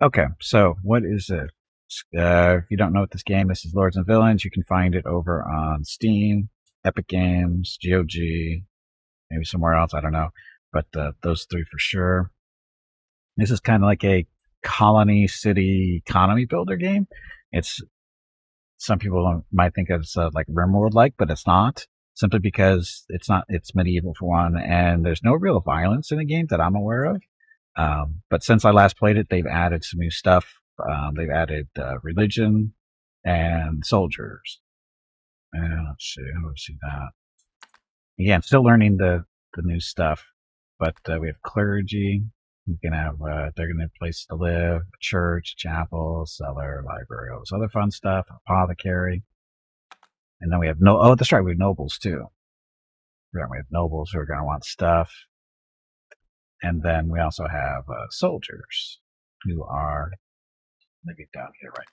Okay, so what is it? If you don't know what this game, this is Lords and Villains. You can find it over on Steam, Epic Games, GOG, maybe somewhere else. I don't know, but those three for sure. This is kind of like a colony city economy builder game. It's some people might think it's like RimWorld like, but it's not. Simply because it's not. It's medieval for one, and there's no real violence in the game that I'm aware of. But since I last played it, they've added some new stuff. They've added religion and soldiers. And let's see, how do we see that? Again, still learning the new stuff. But we have clergy. You can have they're going to have a place to live, a church, chapel, cellar, library, all this other fun stuff. Apothecary, and then we have no. Oh, that's right, we have nobles too. Yeah, we have nobles who are going to want stuff. And then we also have soldiers who are, let me get down here right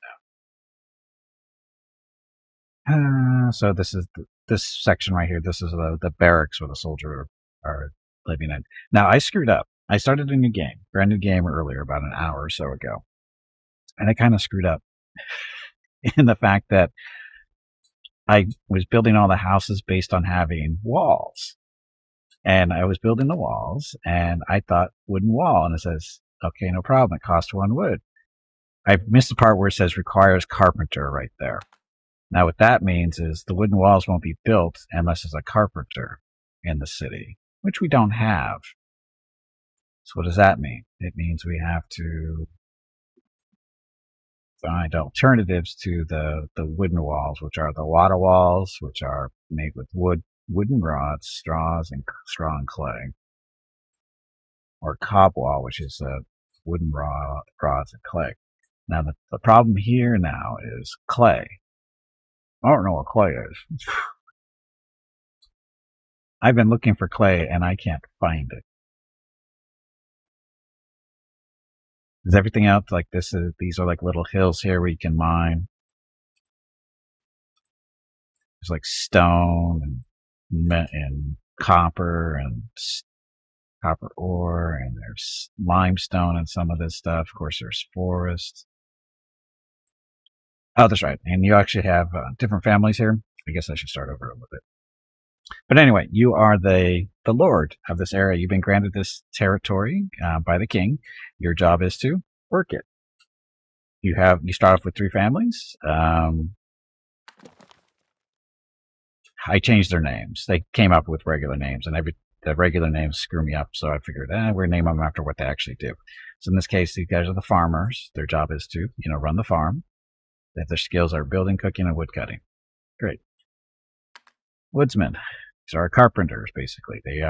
now. So this is this section right here. This is the barracks where the soldiers are living in. Now I screwed up. I started a new game, brand new game earlier, about an hour or so ago. And I kind of screwed up in the fact that I was building all the houses based on having walls. And I was building the walls, and I thought wooden wall, and it says, okay, no problem. It costs 1 wood. I missed the part where it says requires carpenter right there. Now what that means is the wooden walls won't be built unless there's a carpenter in the city, which we don't have. So what does that mean? It means we have to find alternatives to the wooden walls, which are the water walls, which are made with wooden rods, straw and clay, or cob wall, which is wooden rods and clay. Now the problem here now is clay. I don't know what clay is. I've been looking for clay and I can't find it. Is everything else like this? These are like little hills here where you can mine. There's like stone and copper and copper ore, and there's limestone and some of this stuff. Of course, there's forest. Oh, that's right. And you actually have different families here. I guess I should start over a little bit. But anyway, you are the lord of this area. You've been granted this territory by the king. Your job is to work it. You start off with 3 families. I changed their names. They came up with regular names, and the regular names screw me up. So I figured, we're going to name them after what they actually do. So in this case, these guys are the farmers. Their job is to, run the farm. Their skills are building, cooking, and wood cutting. Great. Woodsmen. These are carpenters, basically. They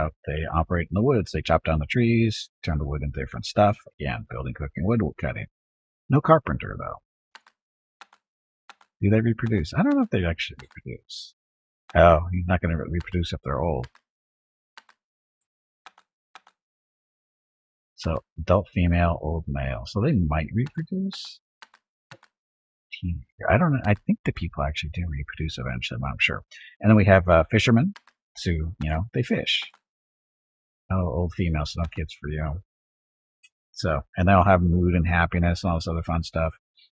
operate in the woods. They chop down the trees, turn the wood into different stuff. Again, building, cooking, wood cutting. No carpenter, though. Do they reproduce? I don't know if they actually reproduce. Oh, he's not going to reproduce if they're old. So, adult female, old male. So they might reproduce. I don't know. I think the people actually do reproduce eventually, I'm sure. And then we have fishermen. So, they fish. Oh, old females, so no kids for you. So, and they'll have mood and happiness and all this other fun stuff.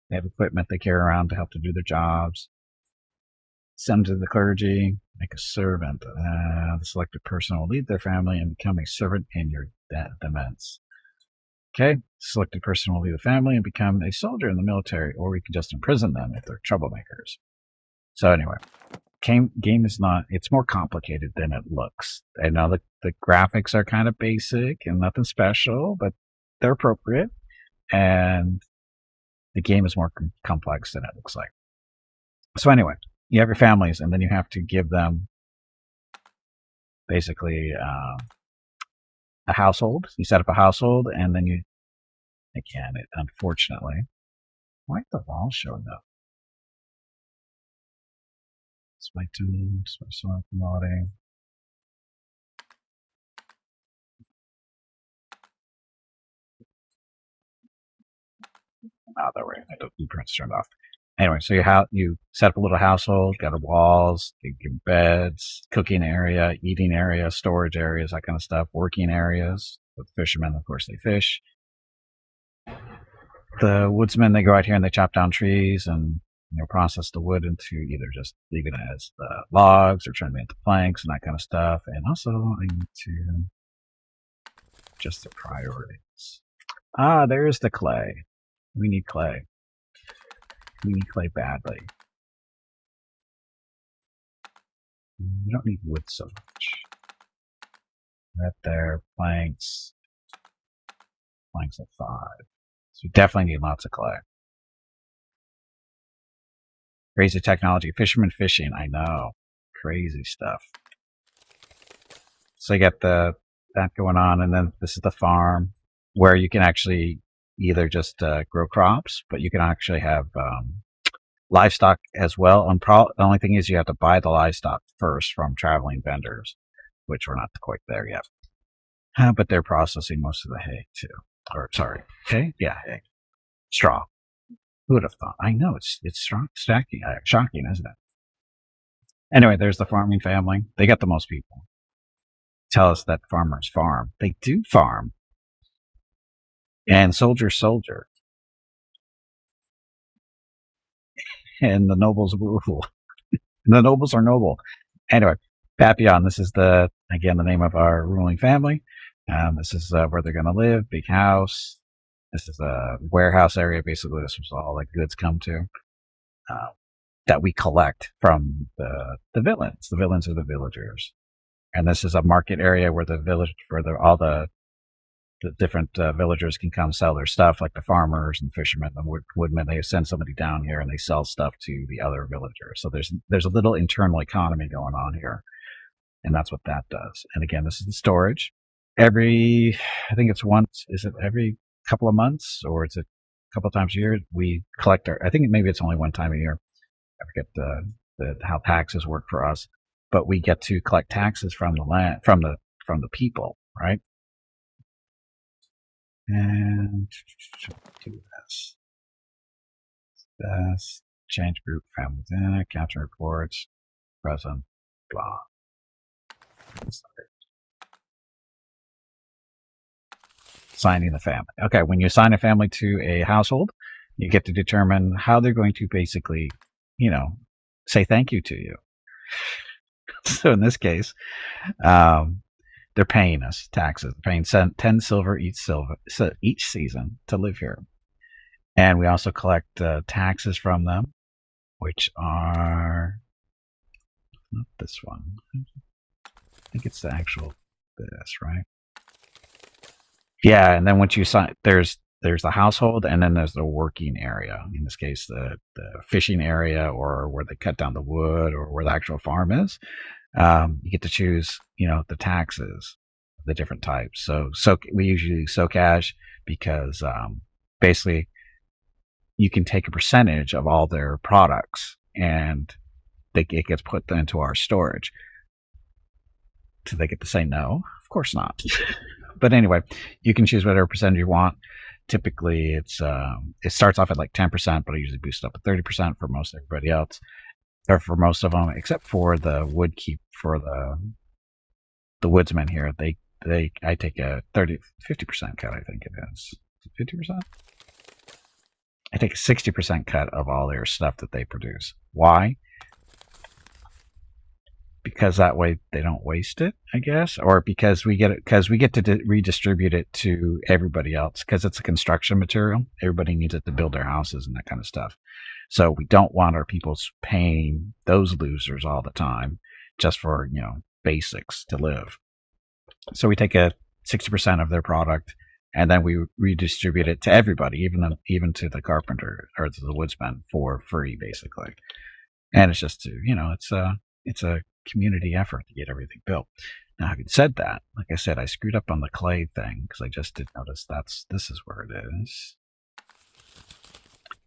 They have equipment they carry around to help to do their jobs. Send to the clergy, make a servant. The selected person will lead their family and become a servant in your demesne. Okay, the selected person will lead the family and become a soldier in the military, or we can just imprison them if they're troublemakers. So anyway, game is not, it's more complicated than it looks. I know the graphics are kind of basic and nothing special, but they're appropriate. And the game is more complex than it looks like. So anyway, you have your families, and then you have to give them basically a household. You set up a household, and then unfortunately, why are the walls showing up? Display tools, promoting. Oh, there we go. The blueprint's turned off. Anyway, so you set up a little household, got walls, your beds, cooking area, eating area, storage areas, that kind of stuff, working areas. With fishermen, of course, they fish. the woodsmen, they go out here and they chop down trees and process the wood into either just leaving it as logs or turning it into planks and that kind of stuff. And also, I need to just the priorities. Ah, there's the clay. We need clay. We need clay badly. We don't need wood so much. Right there, planks. Planks at 5. So we definitely need lots of clay. Crazy technology. Fisherman fishing, I know. Crazy stuff. So you got that going on, and then this is the farm where you can actually either just grow crops, but you can actually have livestock as well. The only thing is you have to buy the livestock first from traveling vendors, which we're not quite there yet. But they're processing most of the hay too. Or sorry, hay? Yeah, hay. Straw. Who would have thought? I know it's shocking, isn't it? Anyway, there's the farming family. They got the most people. Tell us that farmers farm. They do farm. And soldier. And the nobles rule. The nobles are noble. Anyway, Papillon, this is again the name of our ruling family. This is where they're going to live. Big house. This is a warehouse area. Basically, this was all the goods come to that we collect from the villains. The villains are the villagers, and this is a market area where all the different villagers can come sell their stuff, like the farmers and fishermen and woodmen. They send somebody down here and they sell stuff to the other villagers. So there's a little internal economy going on here, and that's what that does. And again, this is the storage. I think it's every couple of months, or it's a couple of times a year, we collect I think maybe it's only one time a year. I forget how taxes work for us, but we get to collect taxes from the land, from the people, right? And do this. This change group, family dinner, capture reports, present, blah. Signing the family. Okay, when you assign a family to a household, you get to determine how they're going to basically, say thank you to you. So in this case, they're paying us taxes. They're paying 10 silver each season to live here. And we also collect taxes from them, which are not this one. I think it's the actual this, right? Yeah, and then once you sign, there's the household, and then there's the working area. In this case, the fishing area, or where they cut down the wood, or where the actual farm is. You get to choose, the taxes, the different types. So we usually use SoCash because basically you can take a percentage of all their products, and it gets put into our storage. Do they get to say no? Of course not. But anyway, you can choose whatever percentage you want. Typically, it starts off at 10%, but I usually boost it up to 30% for most everybody else, or for most of them, except for the woodkeep, for the woodsmen here. I take a 50% cut. I think it is 50%. I take a 60% cut of all their stuff that they produce. Why? Because that way they don't waste it, I guess, or because we get to redistribute it to everybody else, because it's a construction material. Everybody needs it to build their houses and that kind of stuff. So we don't want our people paying those losers all the time just for basics to live. So we take a 60% of their product, and then we redistribute it to everybody, even to the carpenter or to the woodsman, for free, basically. And it's just it's a community effort to get everything built. Now, having said that, like I said, I screwed up on the clay thing because I just did notice this is where it is.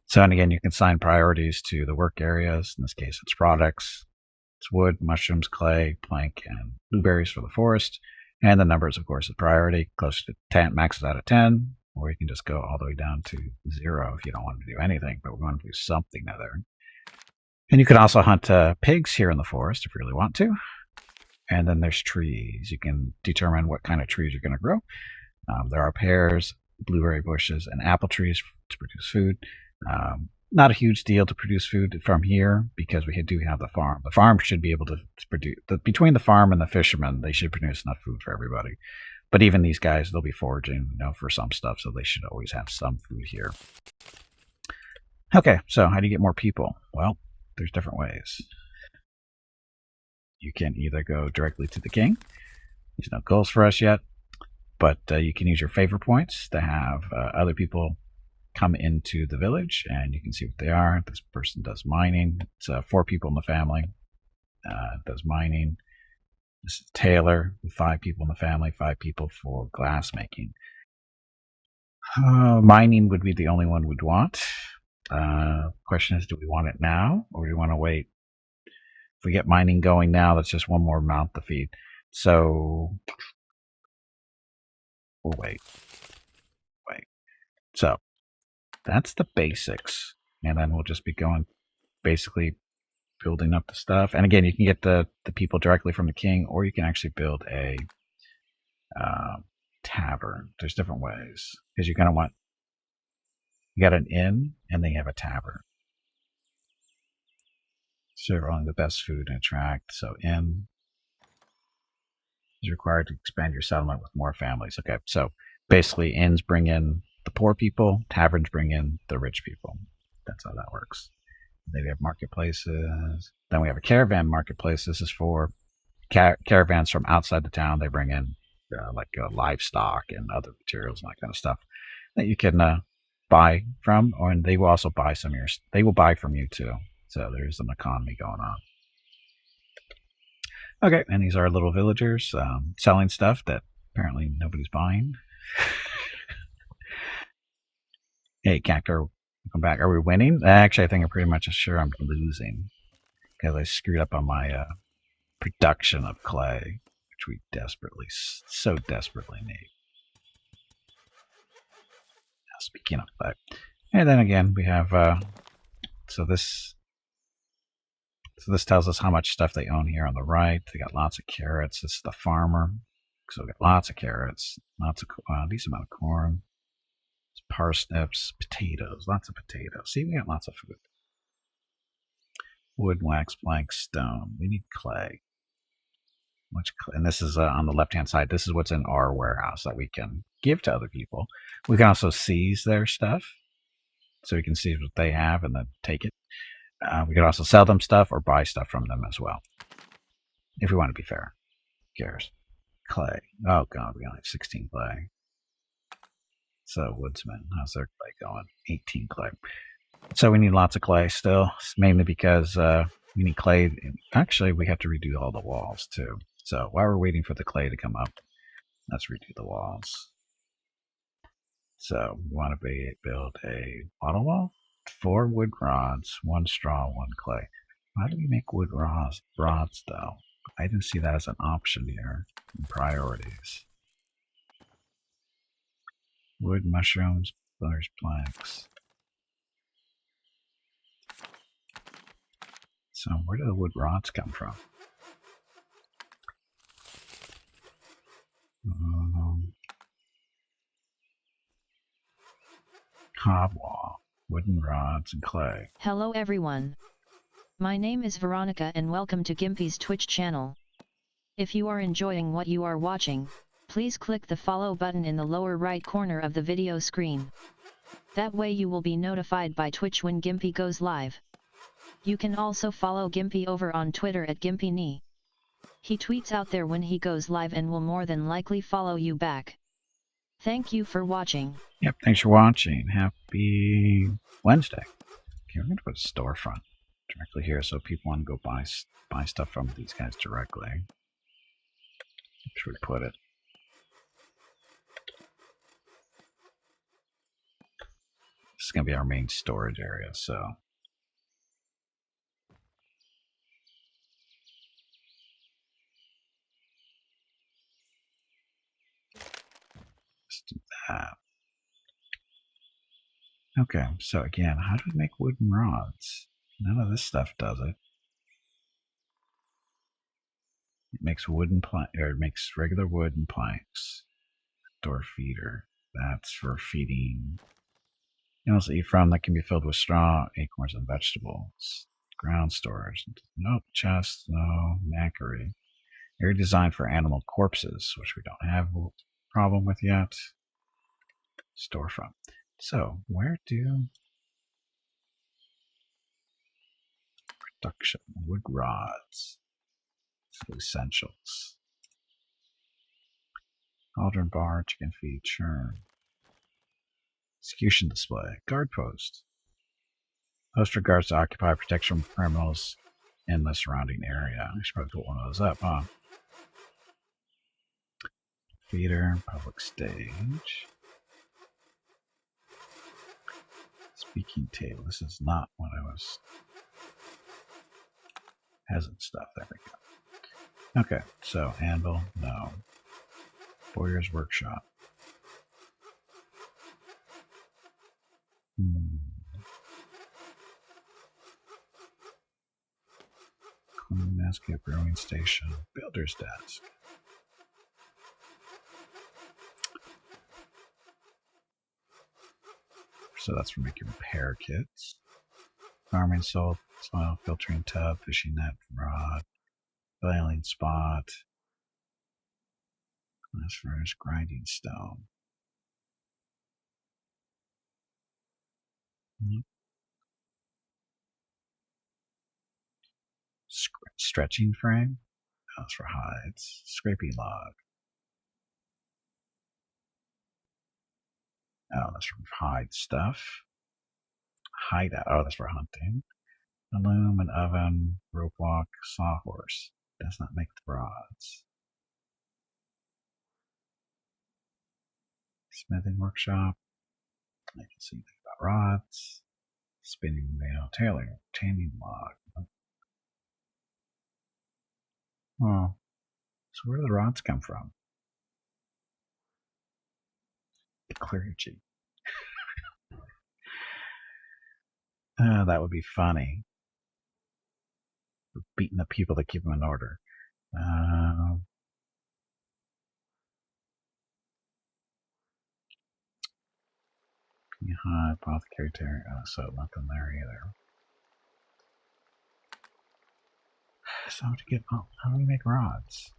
So, and again, you can assign priorities to the work areas. In this case, it's products. It's wood, mushrooms, clay, plank, and blueberries for the forest. And the numbers, of course, is priority. Close to 10, maxes out of 10. Or you can just go all the way down to 0 if you don't want to do anything, but we want to do something there. And you can also hunt pigs here in the forest if you really want to. And then there's trees. You can determine what kind of trees you're going to grow. There are pears, blueberry bushes, and apple trees to produce food. Not a huge deal to produce food from here because we do have the farm. The farm should be able to produce, between the farm and the fishermen, they should produce enough food for everybody. But even these guys, they'll be foraging, for some stuff, so they should always have some food here. Okay, so how do you get more people? Well, there's different ways. You can either go directly to the king. There's no goals for us yet, but you can use your favor points to have other people come into the village, and you can see what they are. This person does mining. It's 4 people in the family. Does mining. This is Taylor with 5 people in the family, 5 people for glass making. Mining would be the only one we'd want. Question is, do we want it now, or do we want to wait? If we get mining going now, that's just one more mouth to feed. So we'll wait. So that's the basics, and then we'll just be going, basically building up the stuff. And again, you can get the people directly from the king, or you can actually build a tavern. There's different ways, because you kind of want, you got an inn and then you have a tavern. Serve only the best food and attract. So inn is required to expand your settlement with more families. Okay, so basically inns bring in the poor people, taverns bring in the rich people. That's how that works. Then we have marketplaces. Then we have a caravan marketplace. This is for caravans from outside the town. They bring in livestock and other materials and that kind of stuff that you can buy from, and they will also buy some of your. They will buy from you too. So there's an economy going on. Okay, and these are little villagers selling stuff that apparently nobody's buying. Hey, Cactor, welcome back. Are we winning? Actually, I think I'm pretty much sure I'm losing because I screwed up on my production of clay, which we so desperately need. Now, speaking of clay, and then again we have so this tells us how much stuff they own here on the right. They got lots of carrots. This is the farmer, so we got lots of carrots, lots of decent amount of corn. Parsnips, potatoes, lots of potatoes. See, we got lots of food. Wood, wax, plank, stone. We need clay. And this is on the left-hand side. This is what's in our warehouse that we can give to other people. We can also seize their stuff, so we can see what they have and then take it. We can also sell them stuff or buy stuff from them as well, if we want to be fair. Who cares? Clay. Oh god, we only have 16 clay. So woodsman, how's their clay going? 18 clay. So we need lots of clay still, mainly because we need clay. Actually, we have to redo all the walls too. So while we're waiting for the clay to come up, let's redo the walls. So we want to build a wattle wall, 4 wood rods, 1 straw, 1 clay. How do we make wood rods though? I didn't see that as an option here in priorities. Wood, mushrooms, pillars, planks. So where do the wood rods come from? Cob wall, wooden rods, and clay. Hello everyone. My name is Veronica and welcome to Gimpy's Twitch channel. If you are enjoying what you are watching, please click the follow button in the lower right corner of the video screen. That way you will be notified by Twitch when Gimpy goes live. You can also follow Gimpy over on Twitter at GimpyKnee. He tweets out there when he goes live and will more than likely follow you back. Thank you for watching. Yep, thanks for watching. Happy Wednesday. Okay, we're going to put a storefront directly here so people want to go buy stuff from these guys directly. Where should we put it? This is going to be our main storage area, so. Let's do that. Okay, so again, how do we make wooden rods? None of this stuff does it. It makes wooden plank, or it makes regular wood and planks. Door feeder. That's for feeding animals that eat from that can be filled with straw, acorns, and vegetables. Ground storage. Nope. Chest. No. Knackery. Area designed for animal corpses, which we don't have a problem with yet. Storefront. So, where do production wood rods? Essentials. Cauldron bar, chicken feed, churn. Execution display. Guard post. Post for guards to occupy protection from criminals in the surrounding area. I should probably put one of those up, huh? Theater, public stage. Speaking table. This is not what I was. Peasant stuff. There we go. Okay, so anvil, no. Boyer's workshop. Mascot brewing station. Builder's desk. So that's for making repair kits. Farming soil filtering tub, fishing net, rod, boiling spot, glass furnace, grinding stone. Stretching frame. That's for hides. Scraping log. Oh, that's for hide stuff. Hideout. Oh, that's for hunting. A loom, an oven, rope walk, sawhorse. Does not make the rods. Smithing workshop. I can see anything about rods. Spinning wheel, tailoring, tanning log. Oh, so where do the rods come from? The clergy. That would be funny. Beating the people that keep them in order. Apothecary, so nothing there either. So to get, how do we make rods?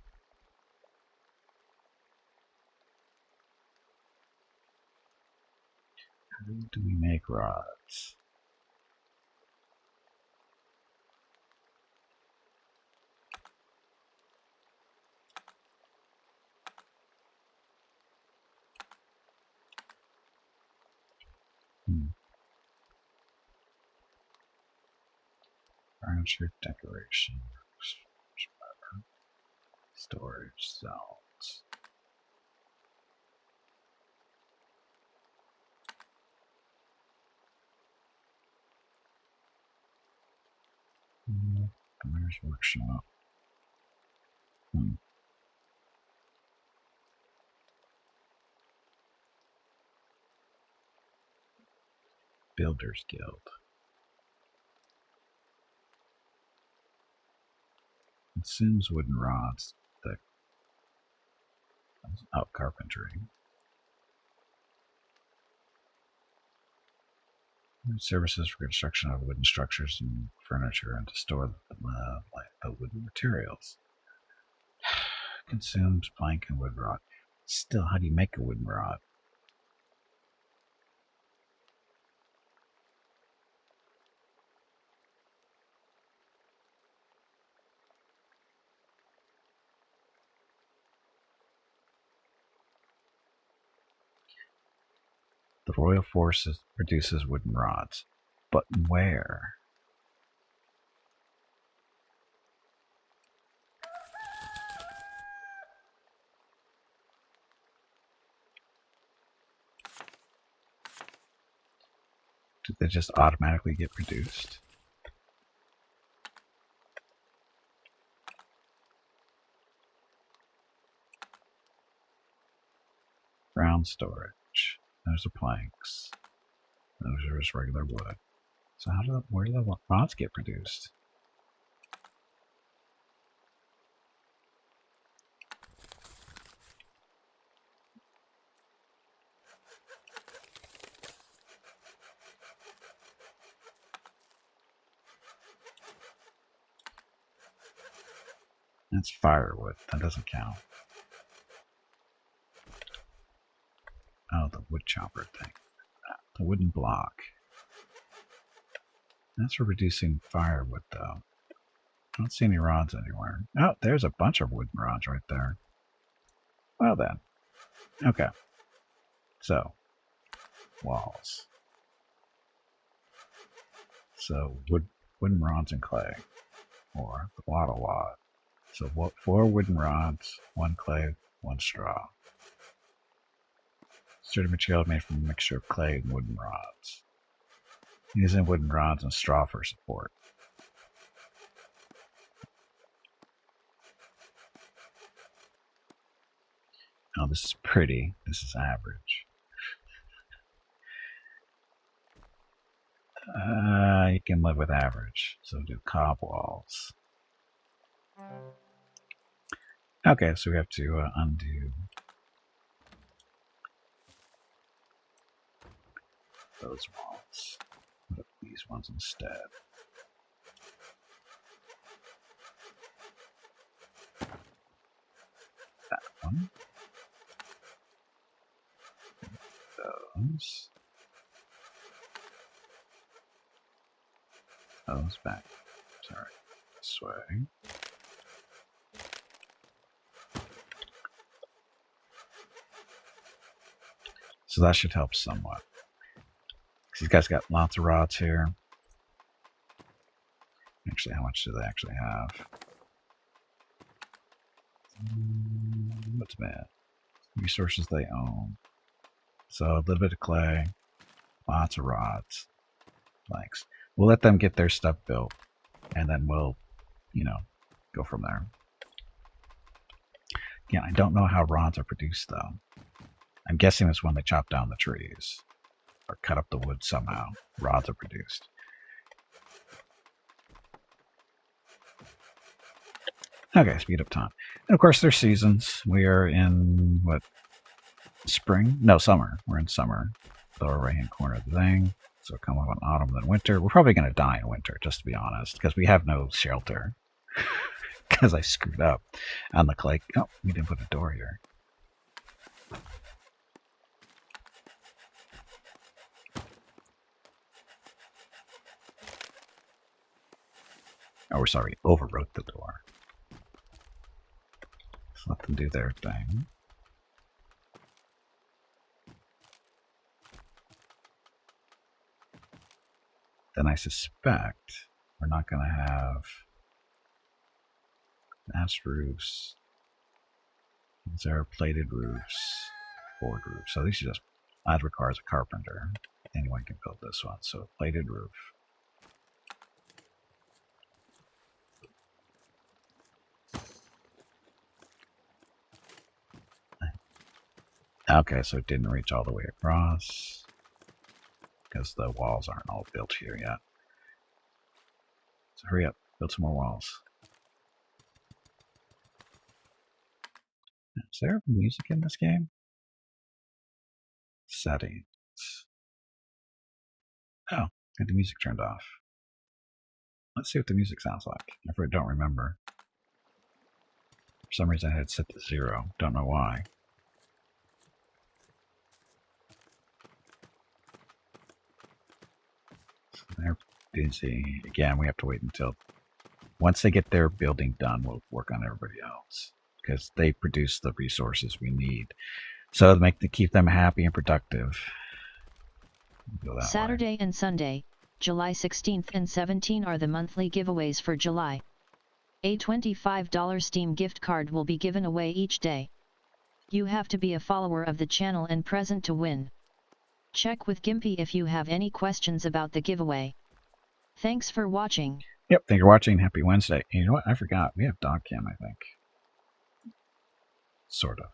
How do we make rods? Furniture, decoration, storage zones. There's workshop. Builders Guild. Consumes wooden rods. Carpentry. Services for construction of wooden structures and furniture and to store the wooden materials. Consumes plank and wood rod. Still, how do you make a wooden rod? The Royal Force produces wooden rods. But where? Did they just automatically get produced? Ground storage. Those are planks. Those are just regular wood. So where do the rods get produced? That's firewood. That doesn't count. Oh, the wood chopper thing. The wooden block. That's for reducing firewood, though. I don't see any rods anywhere. Oh, there's a bunch of wooden rods right there. Well then. Okay. So, walls. So, wooden rods and clay. Or the wattle wad. So, 4 wooden rods, 1 clay, 1 straw. Sturdy material made from a mixture of clay and wooden rods. Using wooden rods and straw for support. Oh, this is pretty. This is average. You can live with average. So do cob walls. Okay, so we have to undo those walls. Put up these ones instead. That one. Those. Those back. Sorry. This way. So that should help somewhat. These guys got lots of rods here. Actually, how much do they actually have? What's bad? Resources they own. So a little bit of clay, lots of rods. Thanks. We'll let them get their stuff built, and then we'll, go from there. Again, I don't know how rods are produced, though. I'm guessing it's when they chop down the trees or cut up the wood somehow. Rods are produced. Okay, speed up time. And of course, there's seasons. We are in, what, spring? No, summer. We're in summer. Lower right-hand corner of the thing. So come up on autumn, then winter. We're probably going to die in winter, just to be honest, because we have no shelter. Because I screwed up on the clay. Oh, we didn't put a door here. Oh, we're sorry, overwrote the door. Let's let them do their thing. Then I suspect we're not going to have thatched roofs. These are plated roofs, board roofs. So these are just, that requires a carpenter. Anyone can build this one. So plated roof. Okay, so it didn't reach all the way across because the walls aren't all built here yet. So hurry up, build some more walls. Is there music in this game? Settings. Oh, got the music turned off. Let's see what the music sounds like. I don't remember. For some reason I had it set to 0. Don't know why. They're busy. Again, we have to wait until once they get their building done, we'll work on everybody else because they produce the resources we need. So to keep them happy and productive. Saturday and Sunday, July 16th and 17 are the monthly giveaways for July. A $25 Steam gift card will be given away each day. You have to be a follower of the channel and present to win. Check with Gimpy if you have any questions about the giveaway. Thanks for watching. Yep, thank you for watching. Happy Wednesday. And you know what? I forgot. We have dog cam, I think. Sort of.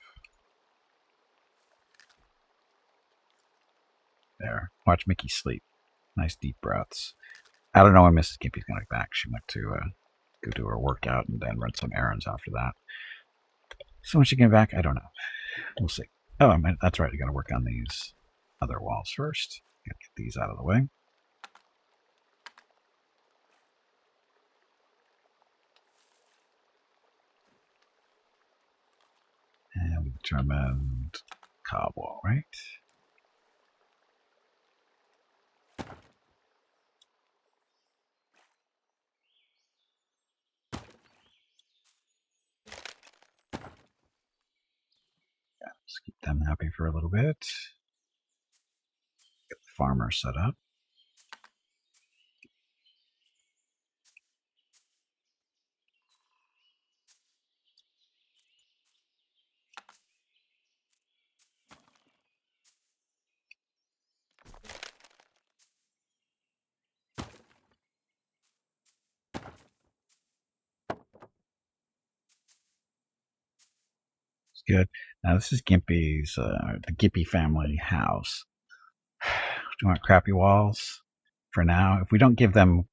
There. Watch Mickey sleep. Nice deep breaths. I don't know when Mrs. Gimpy's going to be back. She went to go do her workout and then run some errands after that. So when she came back, I don't know. We'll see. Oh, that's right. You're going to work on these other walls first. Get these out of the way. determined cobwall, right? Yeah, let's keep them happy for a little bit. Get the farmer set up. Good. Now this is Gimpy's, the Gimpy family house. Do you want crappy walls? For now, if we don't give them,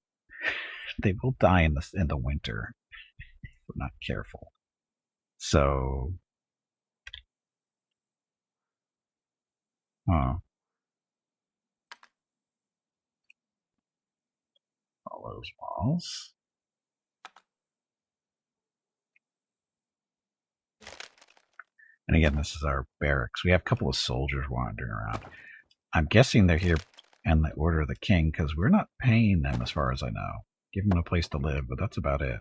they will die in the winter if we're not careful. So, all those walls. And again, this is our barracks. We have a couple of soldiers wandering around. I'm guessing they're here in the order of the king because we're not paying them as far as I know. Give them a place to live, but that's about it.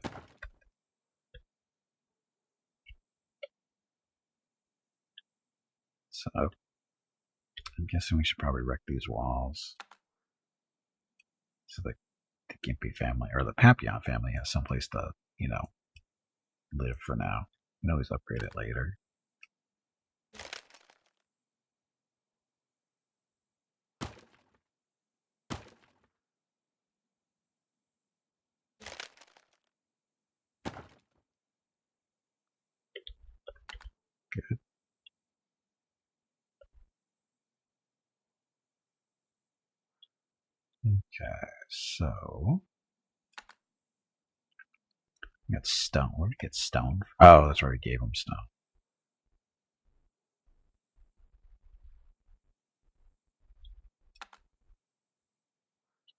So I'm guessing we should probably wreck these walls. So the Gimpy family, or the Papillon family, has someplace to, live for now. You can always upgrade it later. Good. Okay, so we got stone. Where did we get stone? Oh, that's where we gave him stone.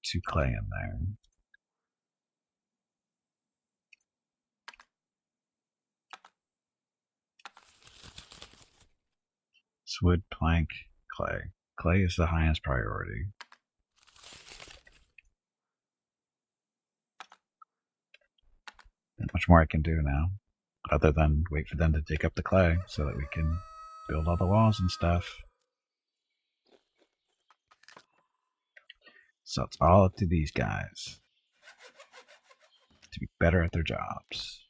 2 clay in there. It's wood, plank, clay. Clay is the highest priority. Not much more I can do now, other than wait for them to dig up the clay so that we can build all the walls and stuff. So it's all up to these guys to be better at their jobs.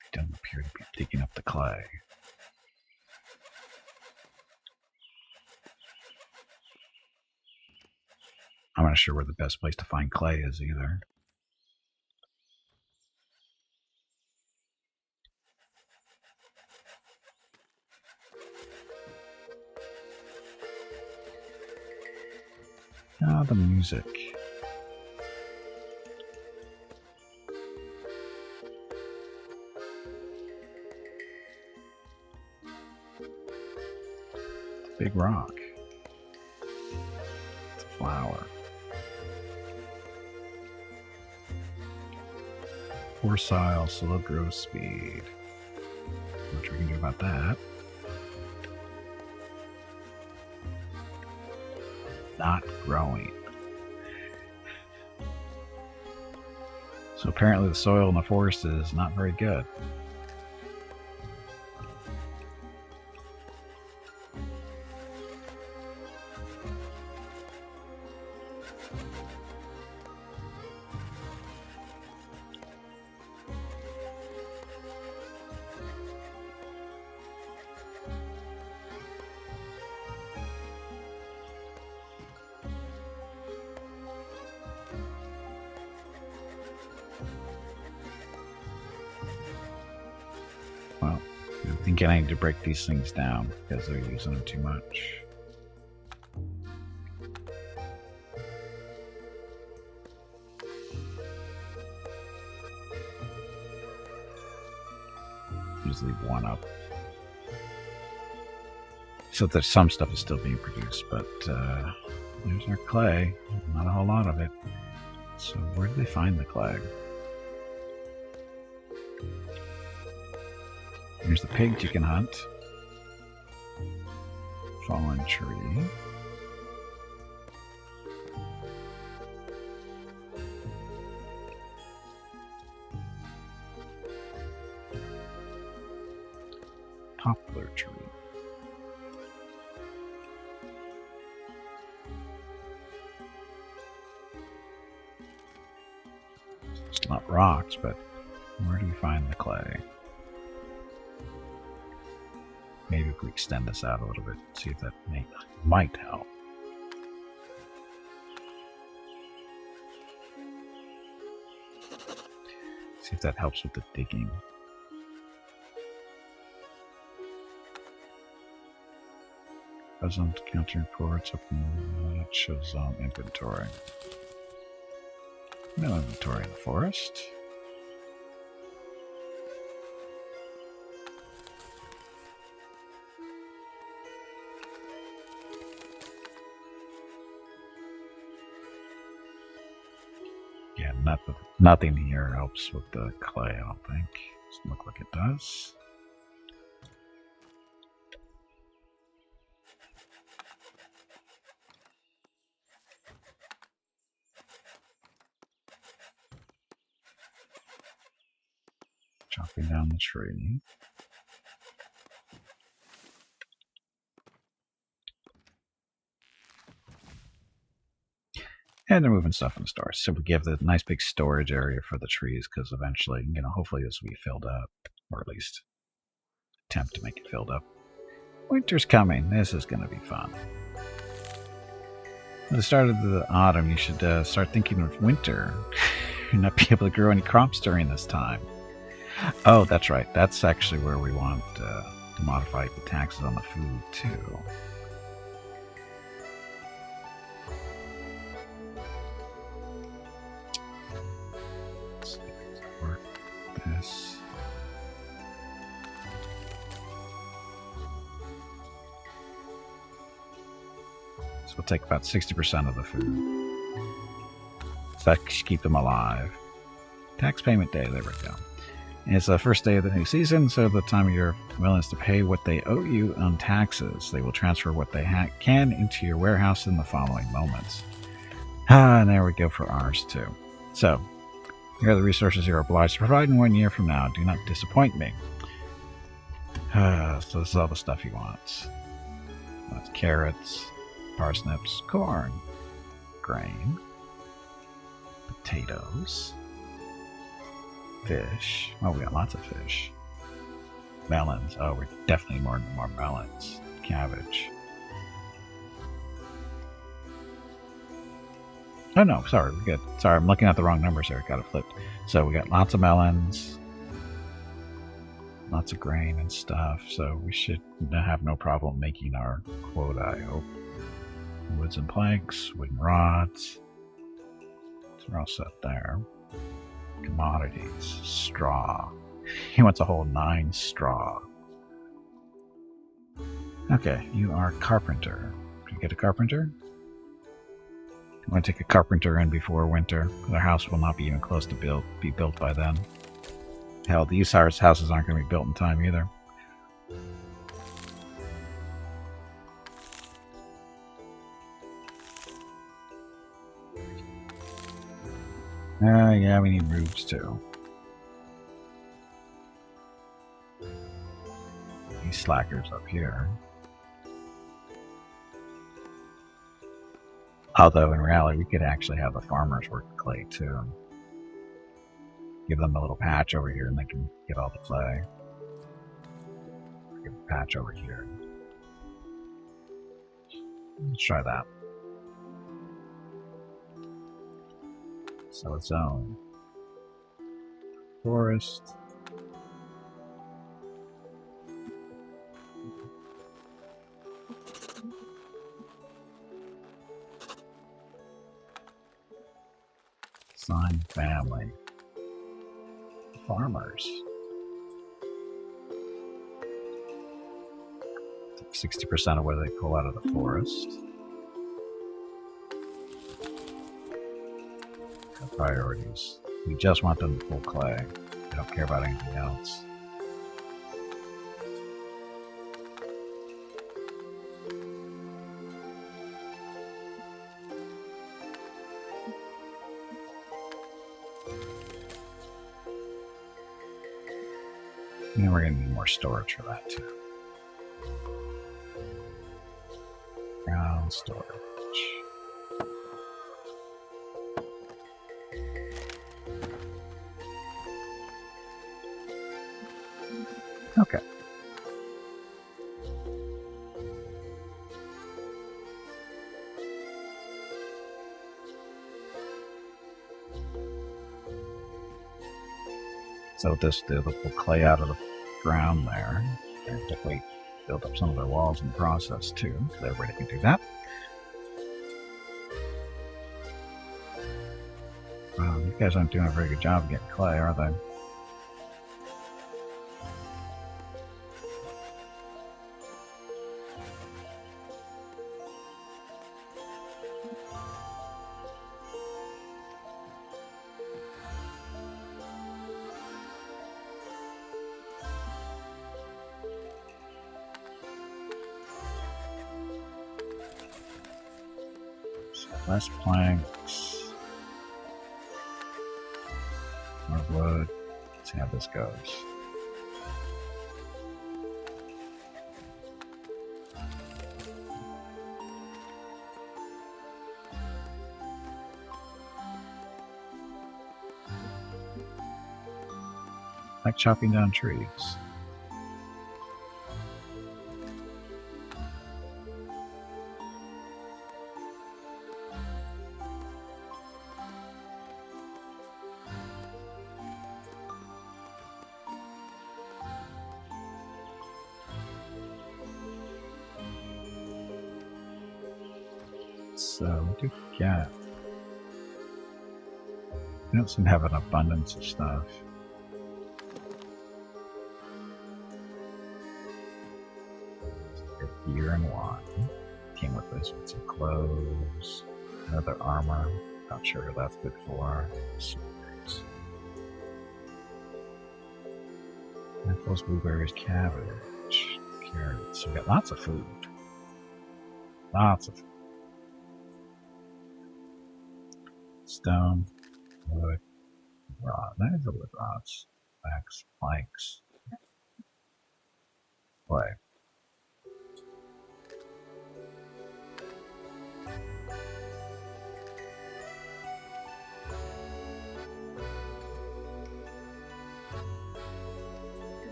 They don't appear to be digging up the clay. I'm not sure where the best place to find clay is either. Ah, the music. It's a big rock. It's a flower. Forsile, slow growth speed. Not sure we can do about that. Not growing. So apparently the soil in the forest is not very good. Well, I think I need to break these things down because they're using them too much. Just leave one up. So there's some stuff is still being produced, but there's our clay. Not a whole lot of it. So where did they find the clay? Here's the pigs you can hunt. Fallen tree. Poplar tree. It's not rocks, but where do we find the clay? Maybe if we extend this out a little bit, see if that might help. See if that helps with the digging. Present counter reports up in that shows inventory. No inventory in the forest. Yeah, nothing here helps with the clay, I don't think. Doesn't look like it does. Chopping down the tree. And they're moving stuff in the stores. So we give the nice big storage area for the trees because eventually, hopefully this will be filled up. Or at least attempt to make it filled up. Winter's coming. This is going to be fun. At the start of the autumn, you should start thinking of winter. You'll not be able to grow any crops during this time. Oh, that's right. That's actually where we want to modify the taxes on the food, too. Work this. So we'll take about 60% of the food. So that should keep them alive. Tax payment day, there we go. And it's the first day of the new season, so the time of your villains to pay what they owe you on taxes. They will transfer what they can into your warehouse in the following moments. And there we go for ours too. So, here are the resources you are obliged to provide in 1 year from now. Do not disappoint me. So this is all the stuff he wants. That's carrots, parsnips, corn, grain, potatoes, fish. Oh, we got lots of fish. Melons. Oh, we're definitely more melons. Cabbage. Oh no, sorry, we're good. Sorry, I'm looking at the wrong numbers there. Got it flipped. So we got lots of melons, lots of grain and stuff. So we should have no problem making our quota, I hope. Woods and planks, wooden rods. So we're all set there. Commodities, straw. He wants a whole 9 straw. Okay, you are carpenter. Can you get a carpenter? I'm going to take a carpenter in before winter. Their house will not be even close to be built by then. Hell, these houses aren't going to be built in time either. Yeah, we need roofs too. These slackers up here. Although in reality, we could actually have the farmers work the clay too. Give them a little patch over here and they can get all the clay. Give a patch over here. Let's try that. So it's own forest. Sign family. Farmers. 60% of what they pull out of the forest. priorities. We just want them to pull clay. We don't care about anything else. And we're going to need more storage for that too. Ground storage. Okay. So this they'll pull clay out of the ground there, and definitely build up some of their walls in the process too, so everybody can do that. You guys aren't doing a very good job of getting clay, are they? Less planks, more wood. Let's see how this goes. Like chopping down trees. So, we do forget. We don't seem to have an abundance of stuff. Gear and wine. Came with this with some clothes, another armor. Not sure what that's good for. Swords. Apples, blueberries, cabbage, carrots. So we got lots of food. Lots of food. Stone, wood, rod. That is a wood rods. Wax, planks, clay.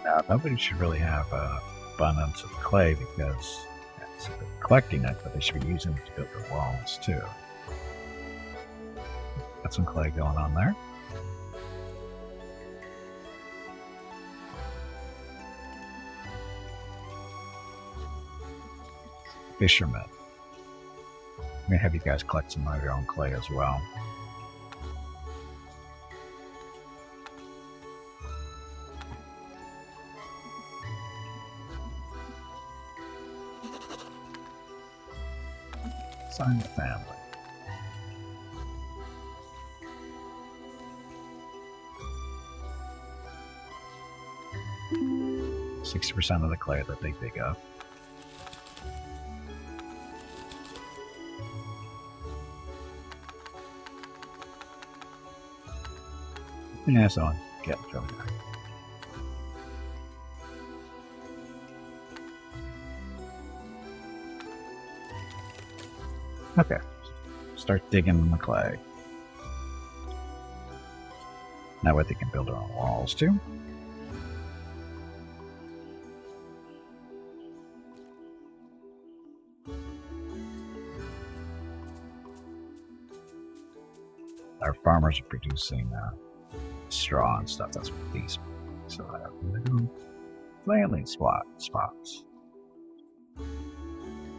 Now, nobody should really have abundance of clay because they're collecting it, but they should be using it to build their walls too. Got some clay going on there. Fishermen. I'm going to have you guys collect some of your own clay as well. Sign the family. %60 of the clay that they dig up. Yeah, so on. Get from there. Okay. Start digging in the clay. That way they can build their own walls too. Our farmers are producing straw and stuff. That's what these. So I have little flailing spots.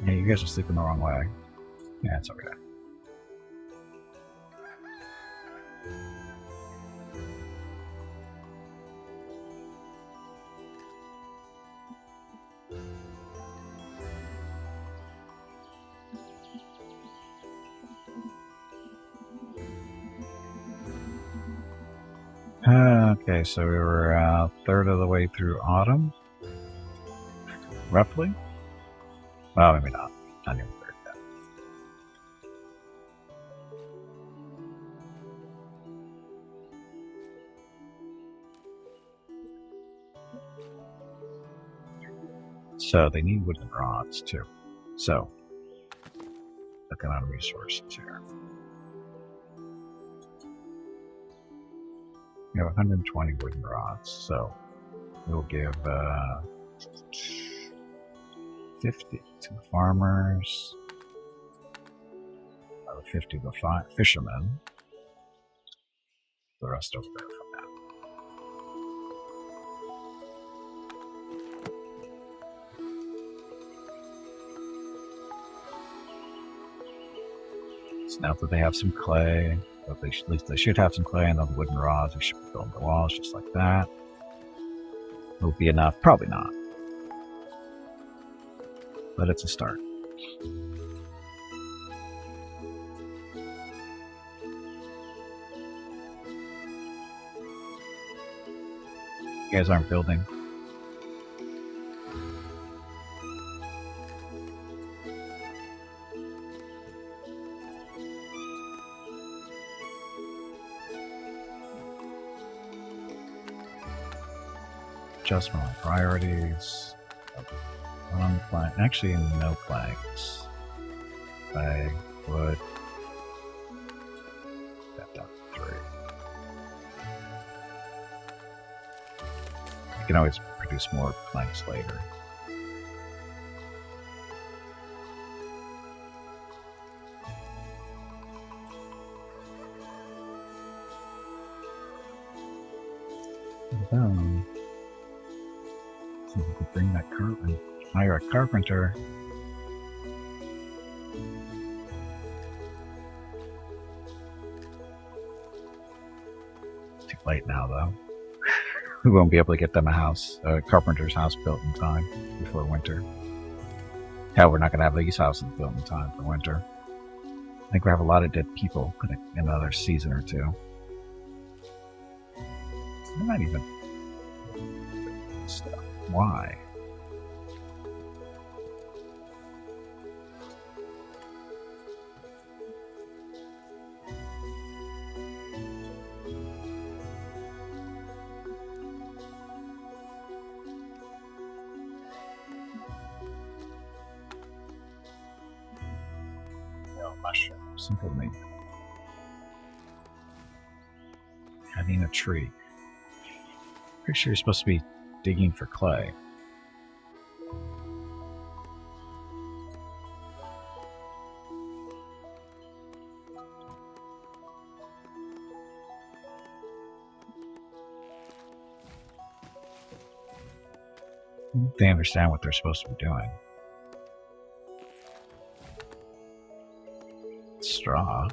Yeah, you guys are sleeping the wrong way. Yeah, it's okay. Okay, so we were a third of the way through autumn, roughly. Well, maybe not. Not even third yet. So they need wooden rods too. So looking on resources here. We have 120 wooden rods, so we'll give 50 to the farmers, 50 to the fishermen, the rest over there for now. So now that they have some clay, at least they should have some clay, and then the wooden rods, we should be building the walls just like that. Will be enough? Probably not. But it's a start. You guys aren't building. Adjustment on priorities. One plank. Actually, no planks. Clay, wood. That down to 3. You can always produce more planks later. So we could bring that cart and hire a carpenter. Too late now, though. We won't be able to get them a carpenter's house built in time before winter. Hell, we're not going to have these houses built in time for winter. I think we have a lot of dead people in another season or two. They're not even stuff. Why? No mushroom. Simple meat. Having a tree. Pretty sure you're supposed to be digging for clay. They understand what they're supposed to be doing. Straw.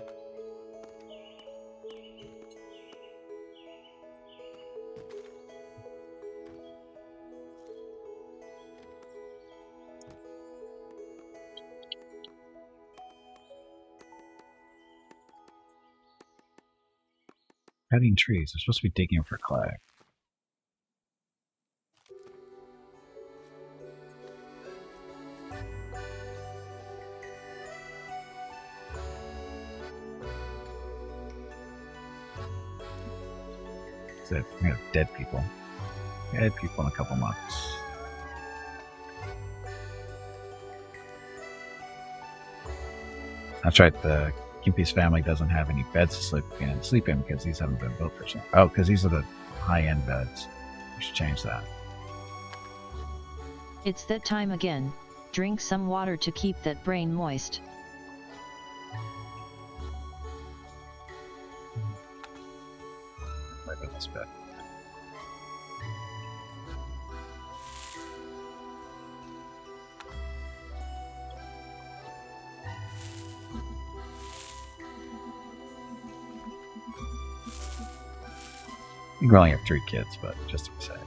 Cutting trees. They're supposed to be digging for clay. So we have dead people. Dead people in a couple months. That's right, the Gimpy's family doesn't have any beds to sleep in because these haven't been built for some. Oh, because these are the high-end beds. We should change that. It's that time again. Drink some water to keep that brain moist. Right in this bed. You can only have 3 kids, but just to be safe.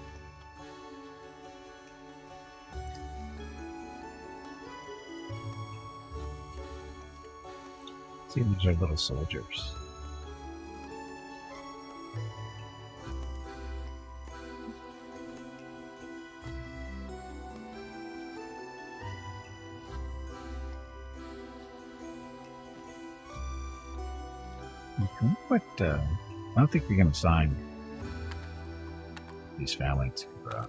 See, these are little soldiers. What? I don't think we can assign these families to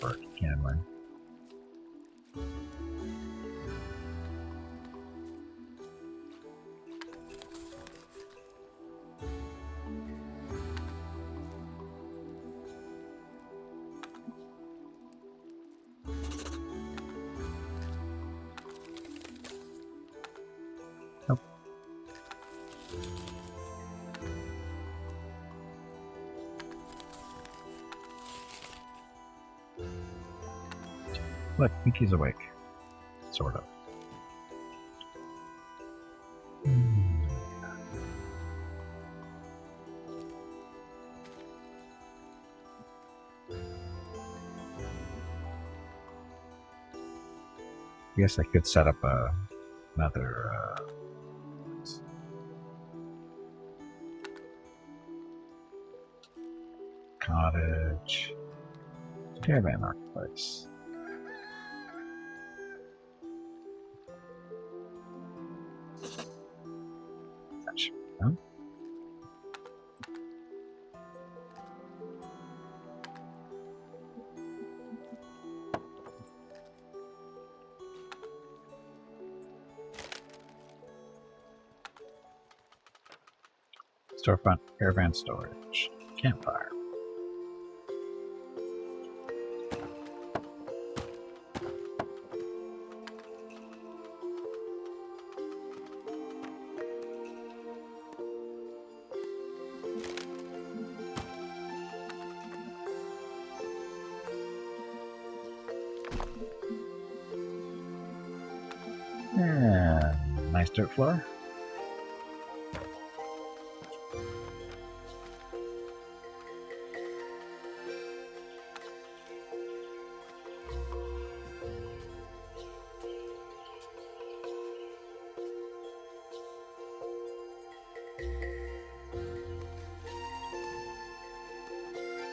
work, can we? Nope. Look, Mickey's awake. Sort of. I guess I could set up another cottage, caravan marketplace. No? Storefront, caravan storage, campfire. Yeah, nice dirt floor.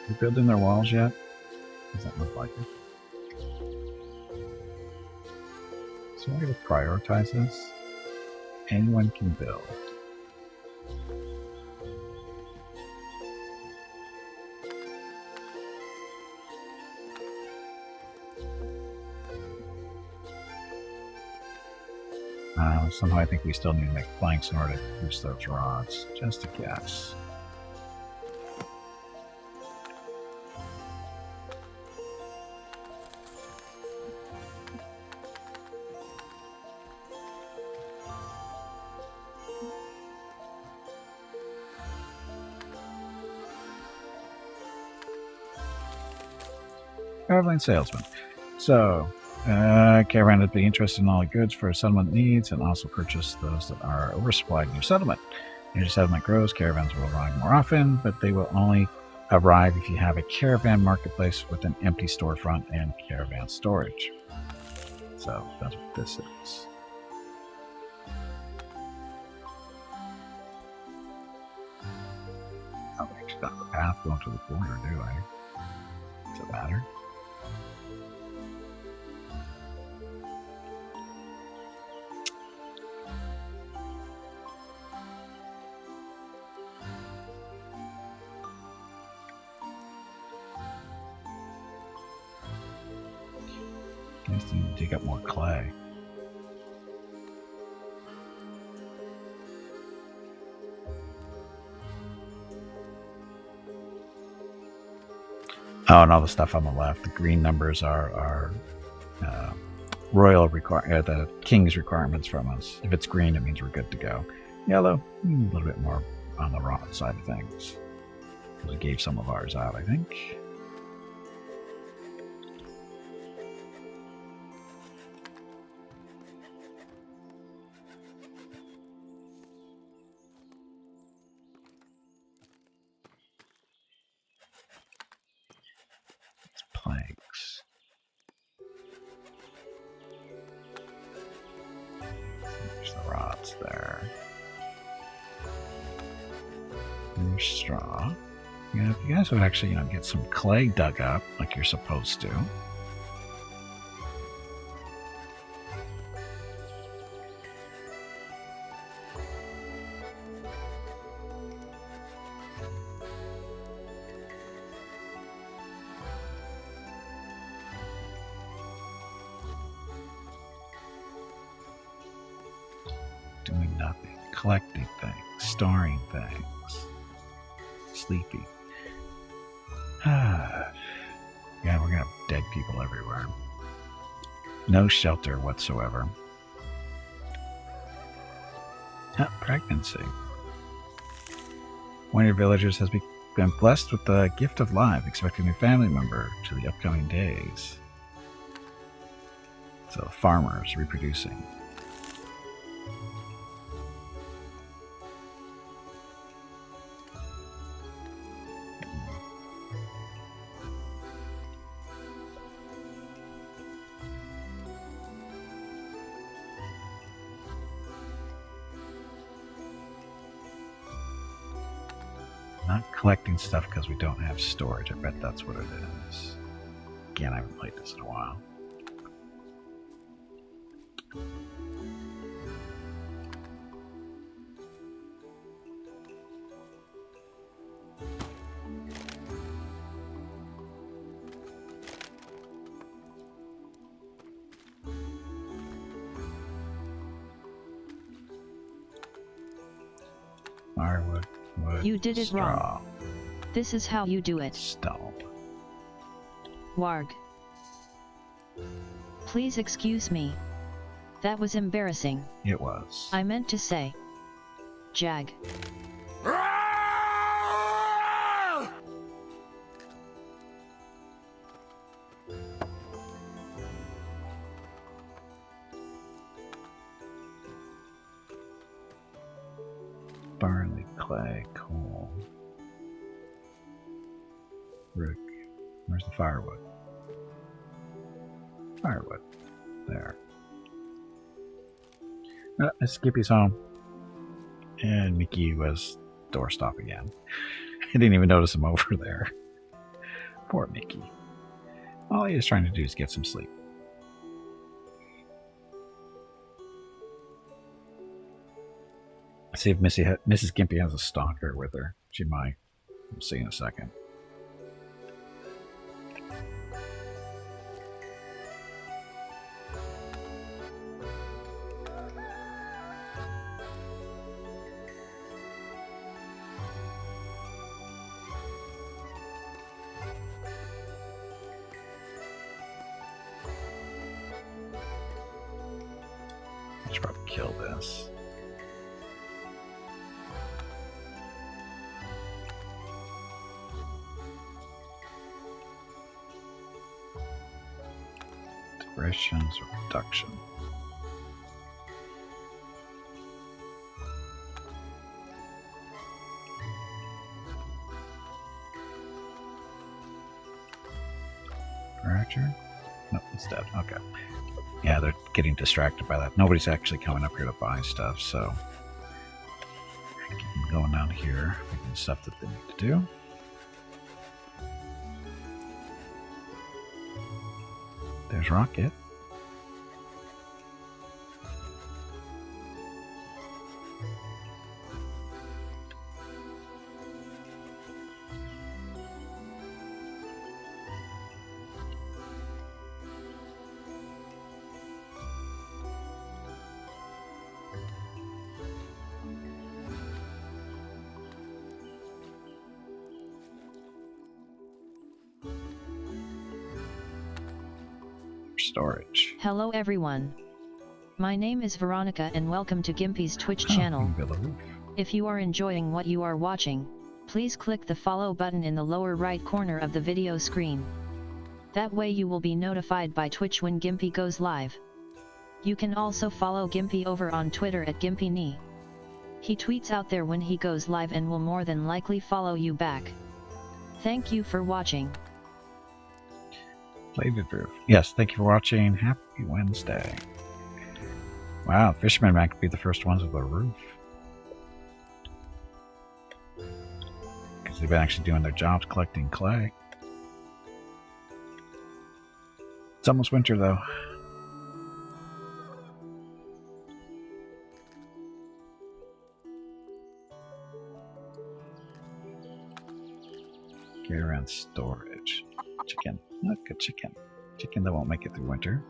You building their walls yet? Doesn't look like it. So I'm going to prioritize this. Anyone can build. Somehow I think we still need to make planks in order to use those rods. Just a guess. Caravan salesman. So, caravan would be interested in all the goods for settlement needs and also purchase those that are oversupplied in your settlement. As your settlement grows, caravans will arrive more often, but they will only arrive if you have a caravan marketplace with an empty storefront and caravan storage. So that's what this is. Oh, I actually got the path going to the border, do I? Does it matter? I just need to dig up more clay. Oh, and all the stuff on the left. The green numbers are royal the king's requirements from us. If it's green, it means we're good to go. Yellow, a little bit more on the wrong side of things. We gave some of ours out, I think. It's planks. There's the rods there. There's straw. Yeah, if you guys would actually, get some clay dug up like you're supposed to. collecting things, storing things. Sleepy. Yeah, we're gonna have dead people everywhere. No shelter whatsoever. Pregnancy. One of your villagers has been blessed with the gift of life, expecting a new family member to the upcoming days. So, farmers reproducing. Not collecting stuff because we don't have storage. I bet that's what it is. Again, I haven't played this in a while. Firewood, wood, You did it straw, wrong. This is how you do it. stone. Warg. Please excuse me. That was embarrassing. It was. I meant to say. Jag. Barley, clay, coal. Rook. Where's the firewood? Firewood. There. Skippy's home. And Mickey was doorstop again. I didn't even notice him over there. Poor Mickey. All he was trying to do is get some sleep. See if Mrs. Gimpy has a stalker with her. She might. We'll see in a second. I should probably kill this. Digressions or reduction. Furniture? No, it's dead. Okay. Yeah, they're getting distracted by that. Nobody's actually coming up here to buy stuff, so keep them going down here, making stuff that they need to do. There's Rocket. Storage. Hello everyone. My name is Veronica and welcome to Gimpy's Twitch channel. If you are enjoying what you are watching, please click the follow button in the lower right corner of the video screen. That way you will be notified by Twitch when Gimpy goes live. You can also follow Gimpy over on Twitter at GimpyKnee. He tweets out there when he goes live and will more than likely follow you back. Thank you for watching. Plated roof. Yes, thank you for watching. Happy Wednesday. Wow, fishermen might be the first ones with a roof. Because they've been actually doing their jobs collecting clay. It's almost winter though. Get around storage. Chicken. Not good chicken. Chicken that won't make it through winter.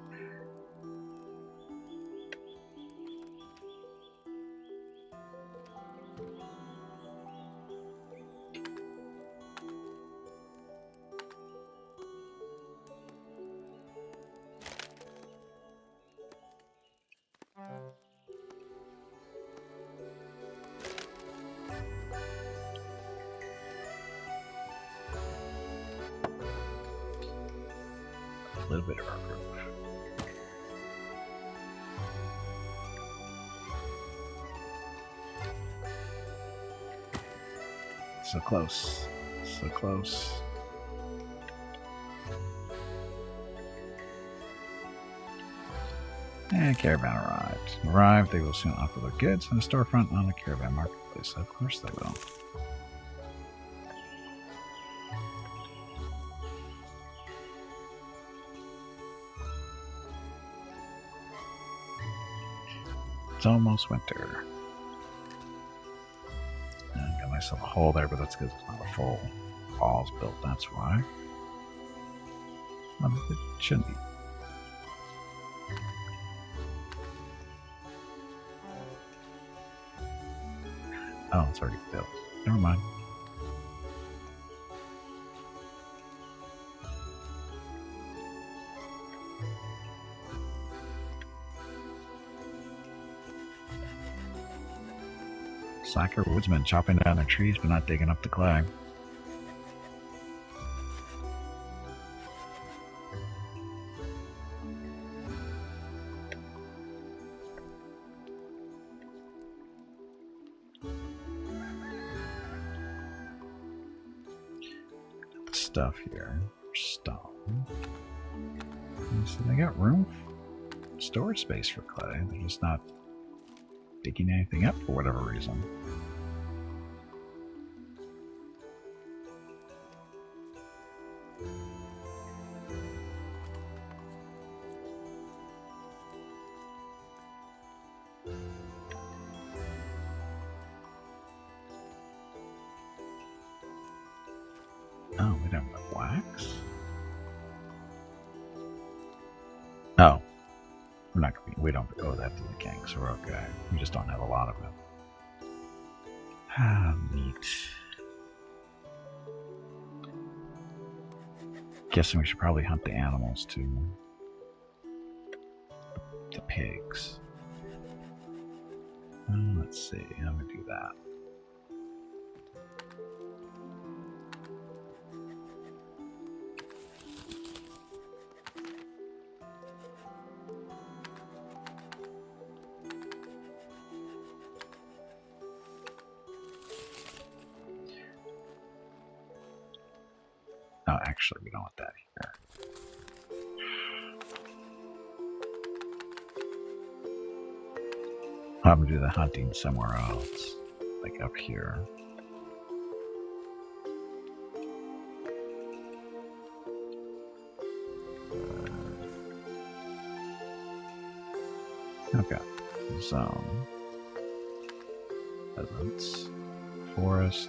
little bit of our roof. So close. So close. And caravan arrived. Arrived, they will soon offer their goods in a storefront on the caravan marketplace. Of course they will. It's almost winter. I got myself a hole there, but that's because it's not a full walls built, that's why. Well, it shouldn't be. Oh, it's already built. Never mind. Slacker woodsmen chopping down their trees but not digging up the clay. Stuff here. Stone. So they got room, storage space for clay. They're just not digging anything up for whatever reason. Oh, we don't have wax? Oh. We're not gonna we don't owe that to the king, so we're okay. We just don't have a lot of it. Ah, neat. Guessing we should probably hunt the animals too. The pigs. Let's see, how do we do that? Oh, actually, we don't want that here. I'm gonna do the hunting somewhere else, like up here. Okay, zone, pheasants, forest.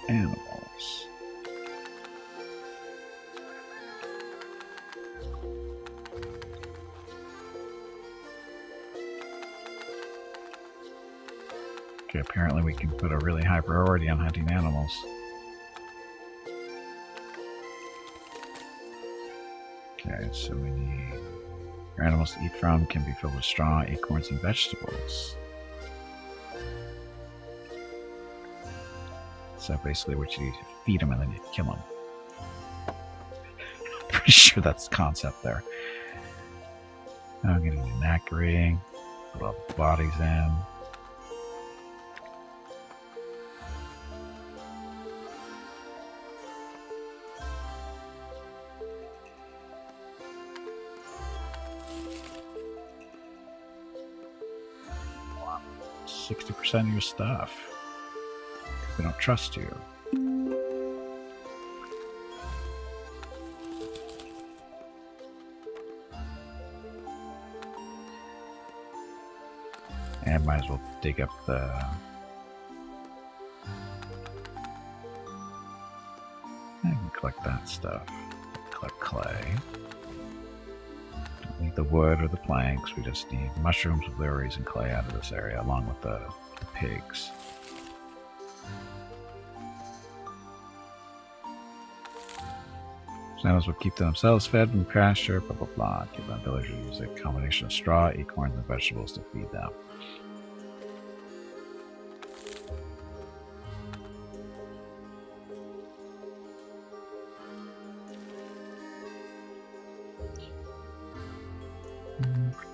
Animals. Okay, apparently we can put a really high priority on hunting animals. Okay, so we need your animals to eat from can be filled with straw, acorns, and vegetables. So basically what you do is feed them and then you kill them. Pretty sure that's the concept there. I'm getting a knackery. Put all the bodies in. Wow. 60% of your stuff. We don't trust you. And might as well dig up the... I can collect that stuff. Collect clay. Don't need the wood or the planks. We just need mushrooms, berries, and clay out of this area, along with the pigs. Animals will keep themselves fed and pasture, blah blah blah. Give them villagers use a combination of straw, acorns, and vegetables to feed them.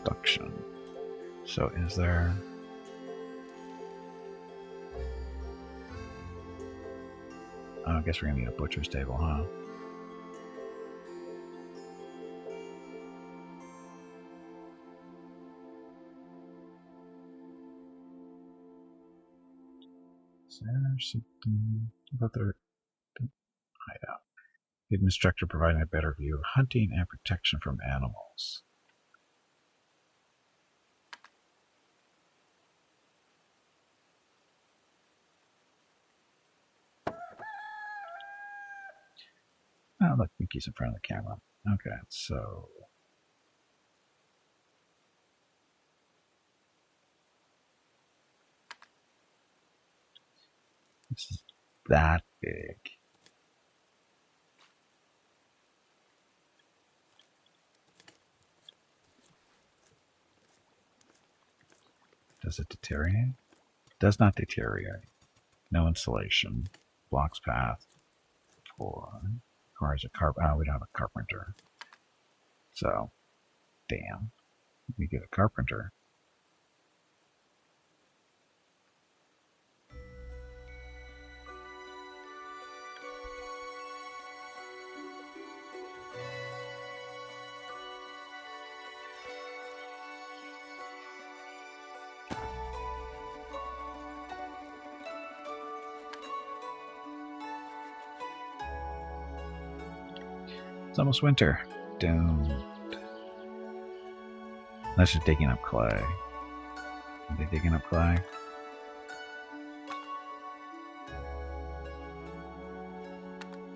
Production. So is there... Oh, I guess we're gonna need a butcher's table, huh? Is there something about their hideout? Hidden structure providing a better view of hunting and protection from animals. Oh, look, Mickey's in front of the camera. Okay, so... This is that big. Does it deteriorate? Does not deteriorate. No insulation. Blocks path. Requires a oh, we don't have a carpenter. So, damn. We get a carpenter. It's almost winter. Don't. Unless you're digging up clay. Are they digging up clay?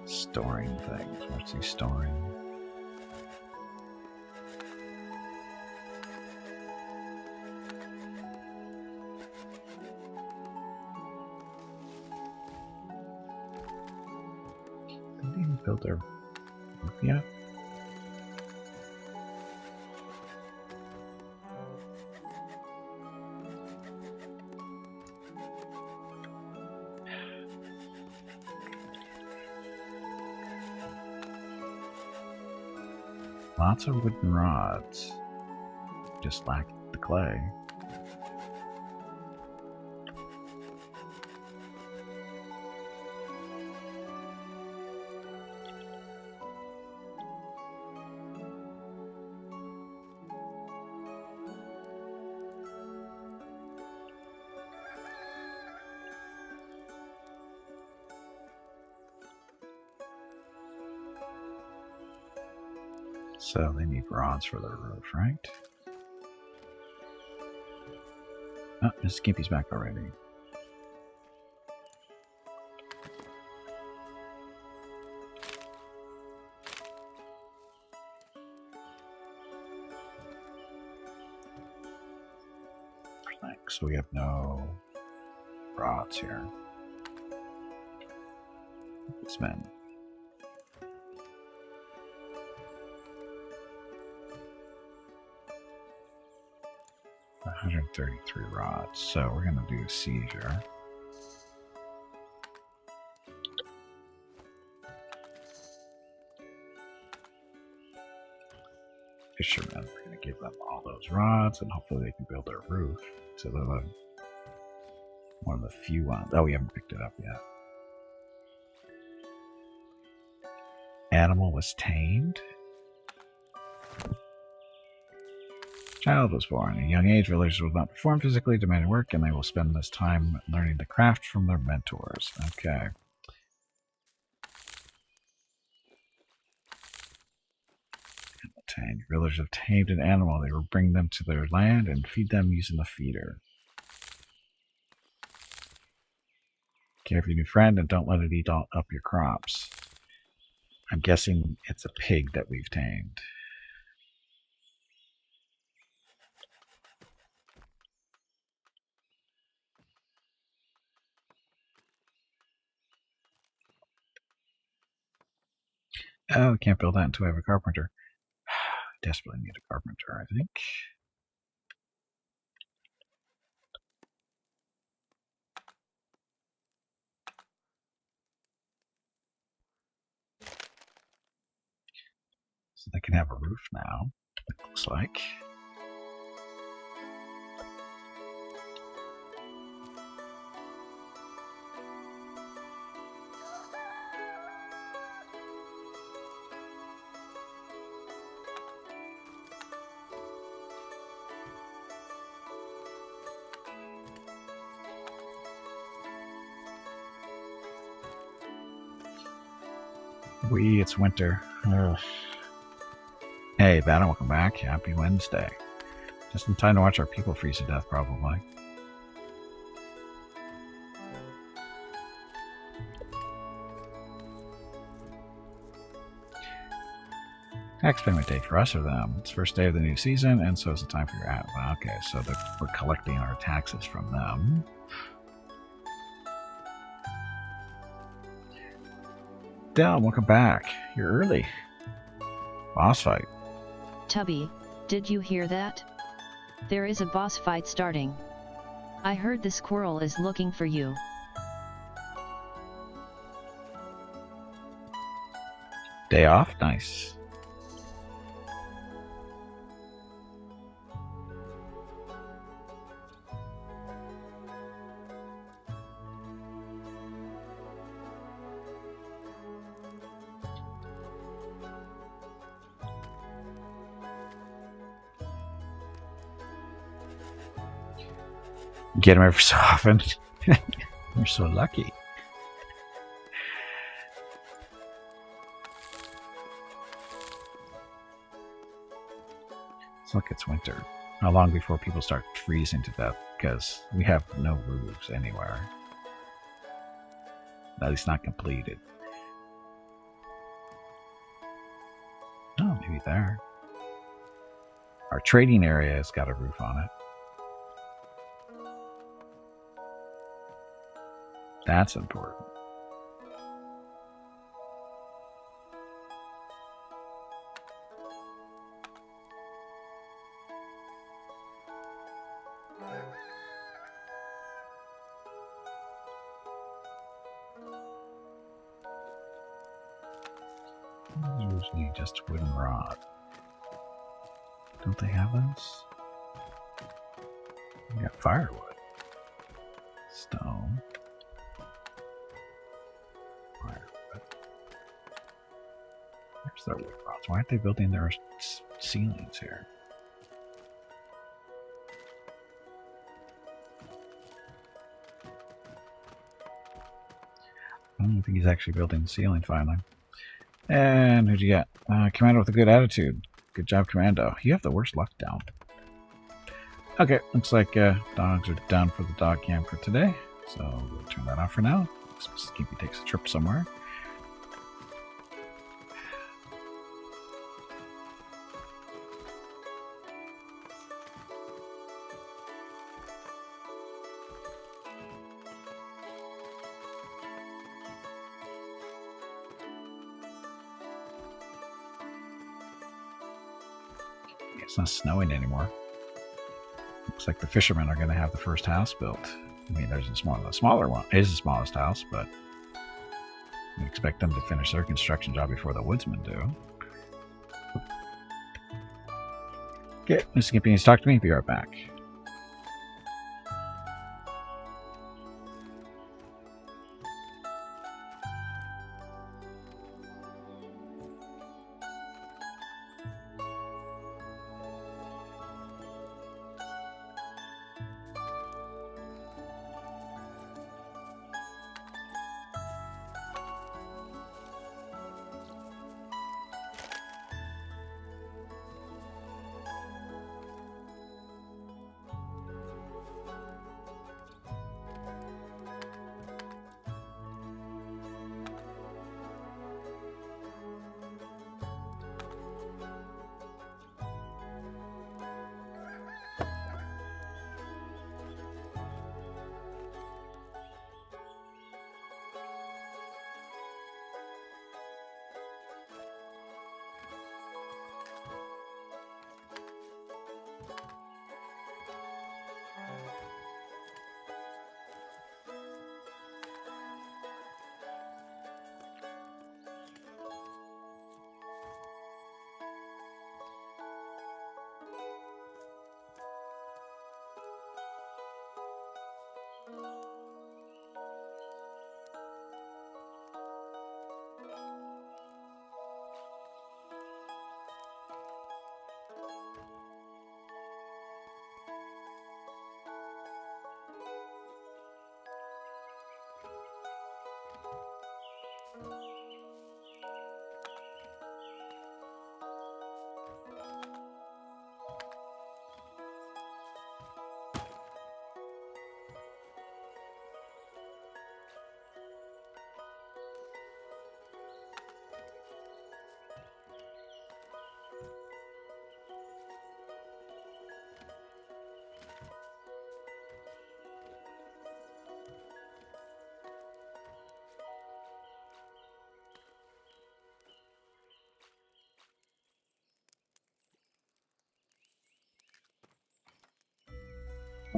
Storing things. What's he storing? Did they even build their roof yet? Lots of wooden rods. Just lack the clay. So they need rods for their roof, right? Oh, Mrs. Gimpy's back already. So we have no rods here. It's men. 133 rods. So we're going to do seizure. Fishermen. We're going to give them all those rods, and hopefully they can build their roof. So they're one of the few ones. Oh, we haven't picked it up yet. Animal was tamed. Child was born. At a young age, villagers will not perform physically demanding work, and they will spend this time learning the craft from their mentors. Okay. Tamed. Villagers have tamed an animal. They will bring them to their land and feed them using the feeder. Care for your new friend and don't let it eat all up your crops. I'm guessing it's a pig that we've tamed. Oh, we can't build that until we have a carpenter. Desperately need a carpenter, I think. So they can have a roof now, it looks like. It's winter. Ugh. Hey, Battle, welcome back. Happy Wednesday. Just in time to watch our people freeze to death, probably. Tax payment day for us or them. It's first day of the new season, and so is the time for your ad. Well, okay, so we're collecting our taxes from them. Dell, welcome back. You're early. Boss fight. Tubby, did you hear that? There is a boss fight starting. I heard the squirrel is looking for you. Day off? Nice. Get him every so often. You're so lucky. Let's look, it's winter. How long before people start freezing to death? Because we have no roofs anywhere. At least not completed. Oh, maybe there. Our trading area has got a roof on it. That's important. Usually just wooden rod. Don't they have those? We got firewood. Stone. Firewood. Where's their wood rods? Why aren't they building their ceilings here? I don't think he's actually building the ceiling finally. And who'd you get? Commando with a good attitude. Good job, Commando. You have the worst luck down. Okay, looks like dogs are done for the dog camp for today. So we'll turn that off for now. Skimpy takes a trip somewhere. It's not snowing anymore. Looks like the fishermen are going to have the first house built. I mean, there's the smaller one is the smallest house, but we expect them to finish their construction job before the woodsmen do. Okay, Mr. Skimpy needs to talk to me. Be right back.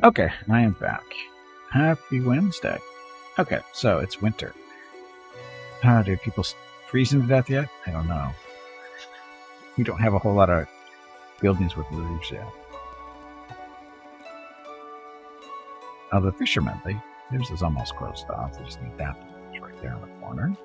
Okay, I am back. Happy Wednesday. Okay, so it's winter. Do people freezing to death yet? I don't know. We don't have a whole lot of buildings with roofs yet. Oh, the fishermen, theirs is almost closed off. They just need that. It's right there in the corner.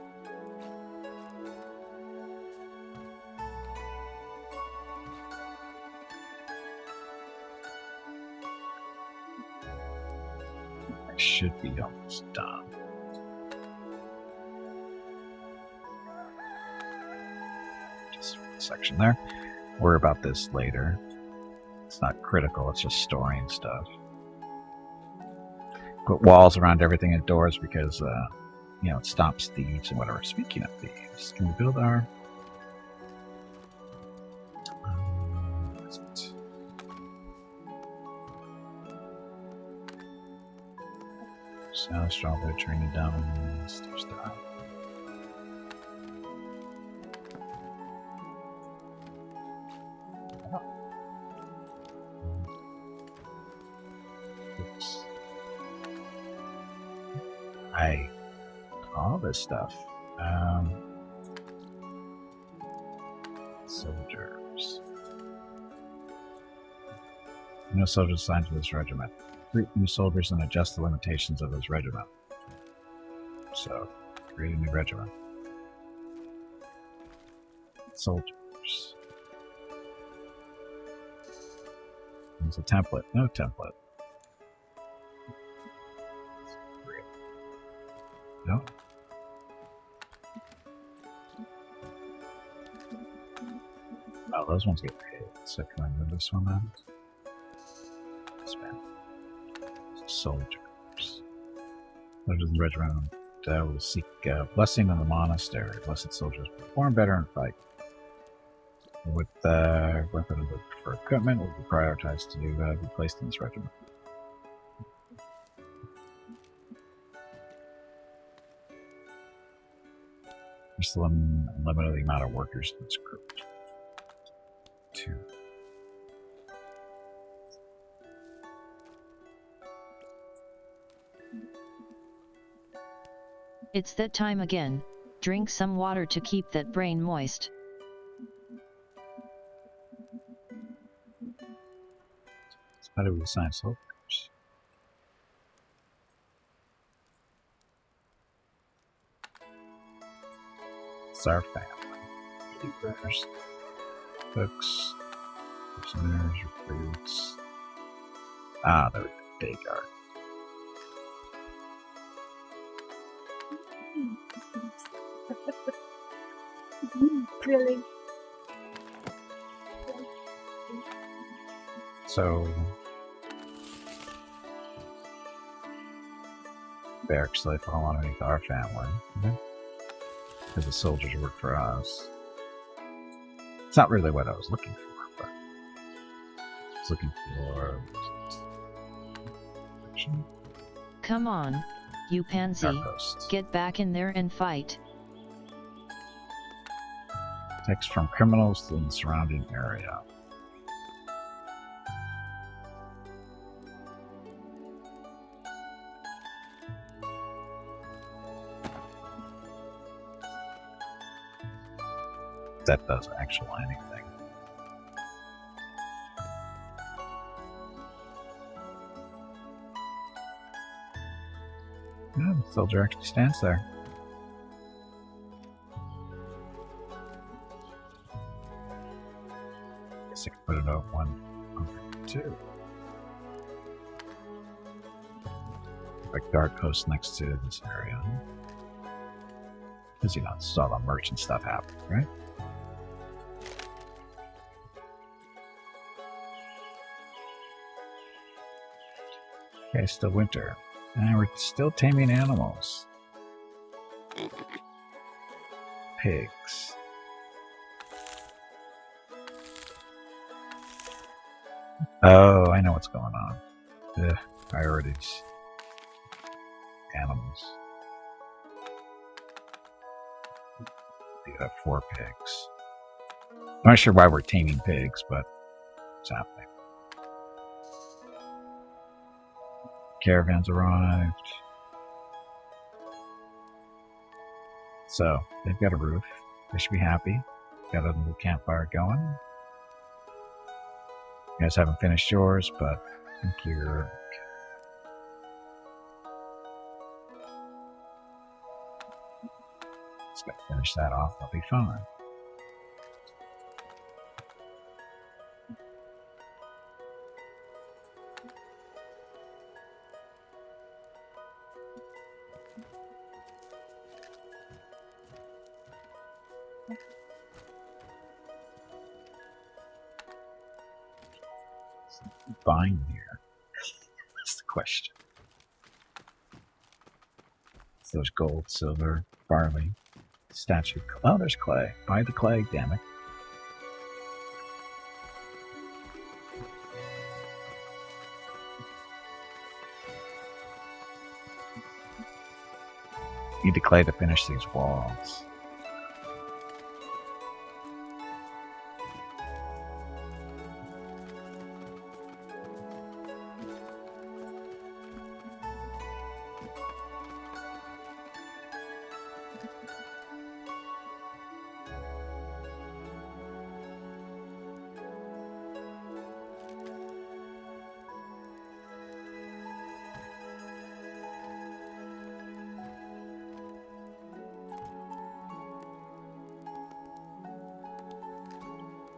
I should be almost done. Just one section there. Worry about this later. It's not critical, it's just storing stuff. Put walls around everything and doors because, it stops thieves and whatever. Speaking of thieves, can we build our... Sound strawberry training down stuff. Oops. All this stuff. Soldiers. No soldiers assigned to this regiment. Recruit new soldiers and adjust the limitations of this regiment. So, create a new regiment. Soldiers. There's a template. No template. No. Oh, those ones get paid. So can I move this one then? Spam. Soldiers. Soldiers in the regiment will seek blessing in the monastery. Blessed soldiers perform better and fight. With weapon for equipment will be prioritized to be placed in this regiment. There's the limit of the amount of workers in this group. 2. It's that time again. Drink some water to keep that brain moist. So how do we assign soldiers? It's our family. Keepers, cooks, prisoners, recruits. Ah, there we go. Day guard. Really? So, barracks they fall underneath our family. Because the soldiers work for us. It's not really what I was looking for, but I was looking for... Come on, you pansy. Get back in there and fight. Text from criminals in the surrounding area. That does actually anything. Yeah, the soldier actually stands there. Guess I can put it over one over two. Like guard post next to this area. Because you know, it's all the merchant stuff happening, right? Okay, still winter. And we're still taming animals. Pigs. Oh, I know what's going on. Ugh, priorities. Animals. You have 4 pigs. I'm not sure why we're taming pigs, but it's happening. Caravans arrived. So, they've got a roof. They should be happy. Got a little campfire going. You guys haven't finished yours, but I think you're okay. Just gotta finish that off, I'll be fine. Buying here? That's the question. It's those gold, silver, barley, statue. Oh, there's clay. Buy the clay, damn it. Need the clay to finish these walls.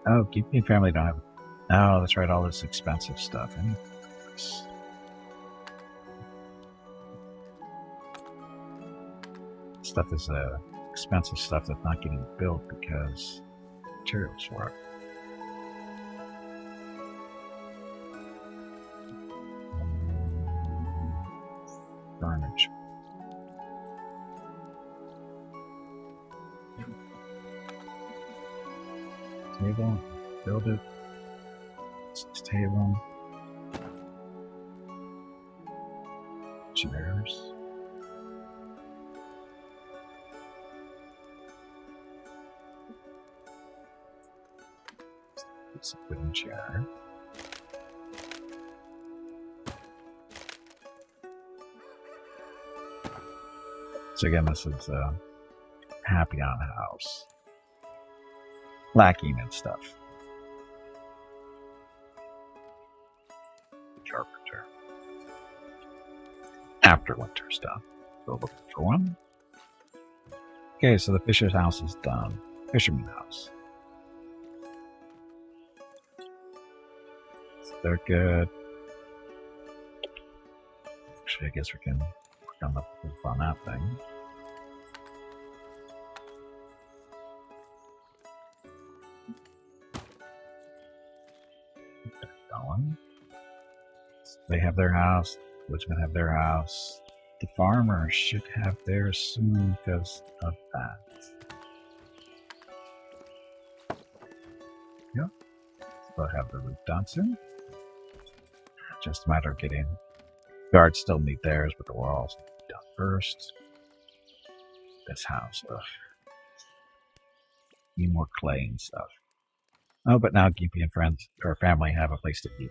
Oh, Gimpy and family don't have. Oh, that's right, all this expensive stuff. Stuff is expensive stuff that's not getting built because materials for it. Furniture. Table, build it. This table. Chairs. It's a wooden chair. So again, this is happy on house. Lacking and stuff. Carpenter. After winter stuff. So looking for one. Okay, so the fisher's house is done. Fisherman house. So they're good. Actually, I guess we can work on the roof on that thing. Going. So they have their house. The woodsmen have their house. The farmer should have theirs soon because of that. Yep. They'll have the roof done soon. Just a matter of getting. Guards still need theirs, but the walls need to be done first. This house. Ugh. Need more clay and stuff. Oh, but now Gimpy and friends or family have a place to eat.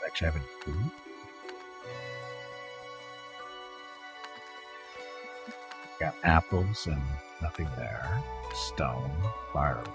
Actually, have any food? Got apples and nothing there. Stone, firewood.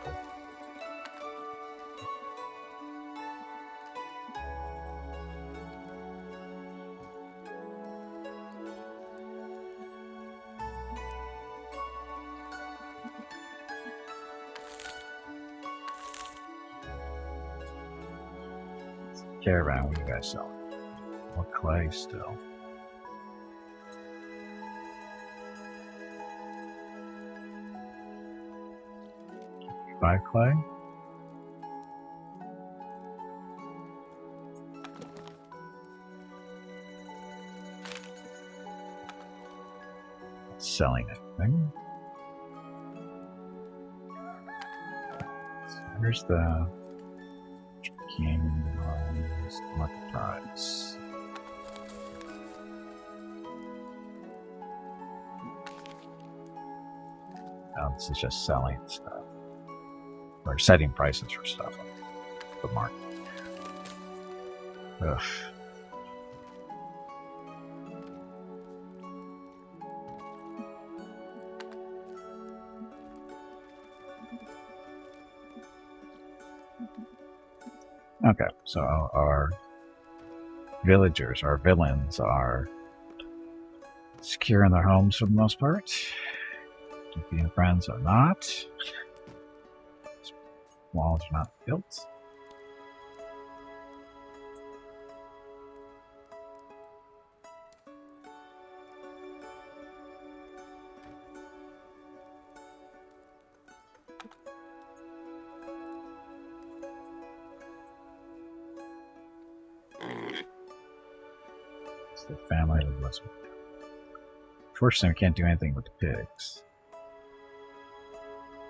Caravan, what do you guys sell? More clay still. Buy clay? Selling anything. Here's the king market price. Now this is just selling stuff. Or setting prices for stuff on the market. Ugh. Okay, so our villagers, our villains, are secure in their homes for the most part. Gimpy and friends are not. Walls are not built. It's the family of us. Unfortunately, we can't do anything with the pigs.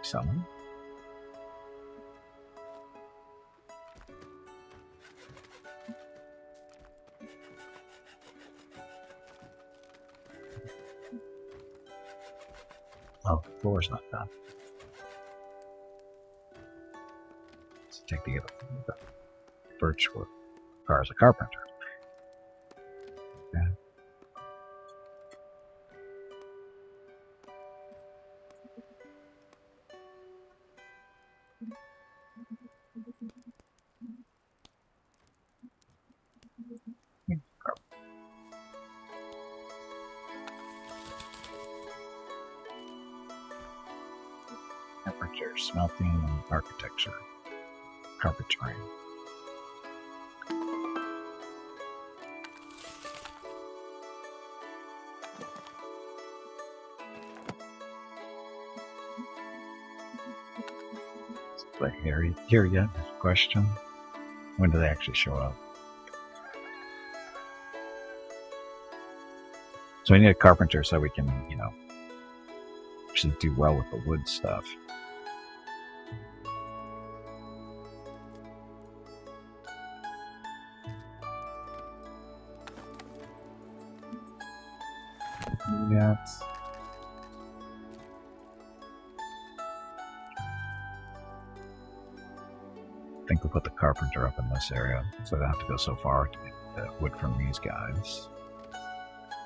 Sell them. Oh, the floor's not done. Let's take the birch wood. Requires a carpenter. Okay. Temperature, smelting, and architecture. Carpentry. But here yet? Question. When do they actually show up? So we need a carpenter so we can, actually do well with the wood stuff. Yet. I think we'll put the carpenter up in this area, so I don't have to go so far to get the wood from these guys.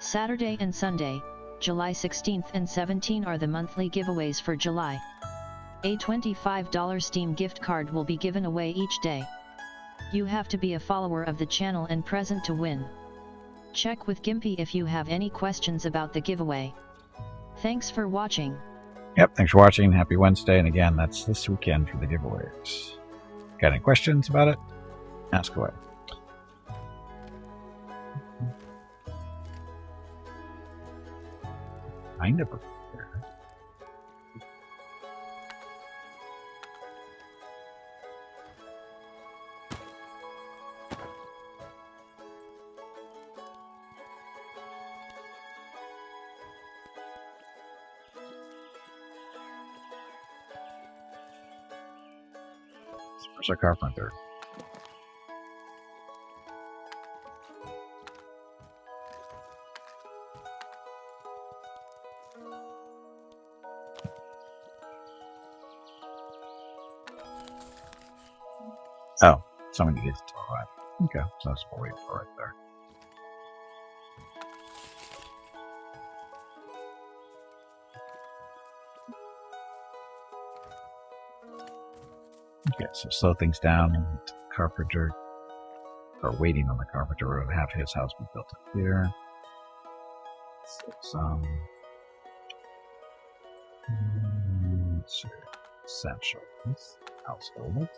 Saturday and Sunday, July 16th and 17th are the monthly giveaways for July. A $25 Steam gift card will be given away each day. You have to be a follower of the channel and present to win. Check with Gimpy if you have any questions about the giveaway. Thanks for watching. Yep, thanks for watching. Happy Wednesday, and again, that's this weekend for the giveaways. Got any questions about it? Ask away. I never. Where's our carpenter? Oh, somebody gets to the right. Okay, so that's what we're waiting for right there. Okay, so slow things down. Carpenter, or waiting on the carpenter, to have his house be built up here. Some essentials, household.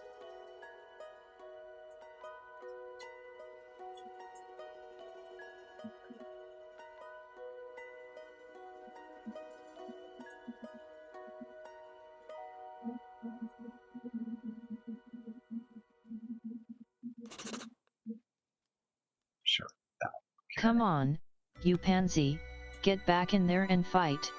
Come on, you pansy, get back in there and fight.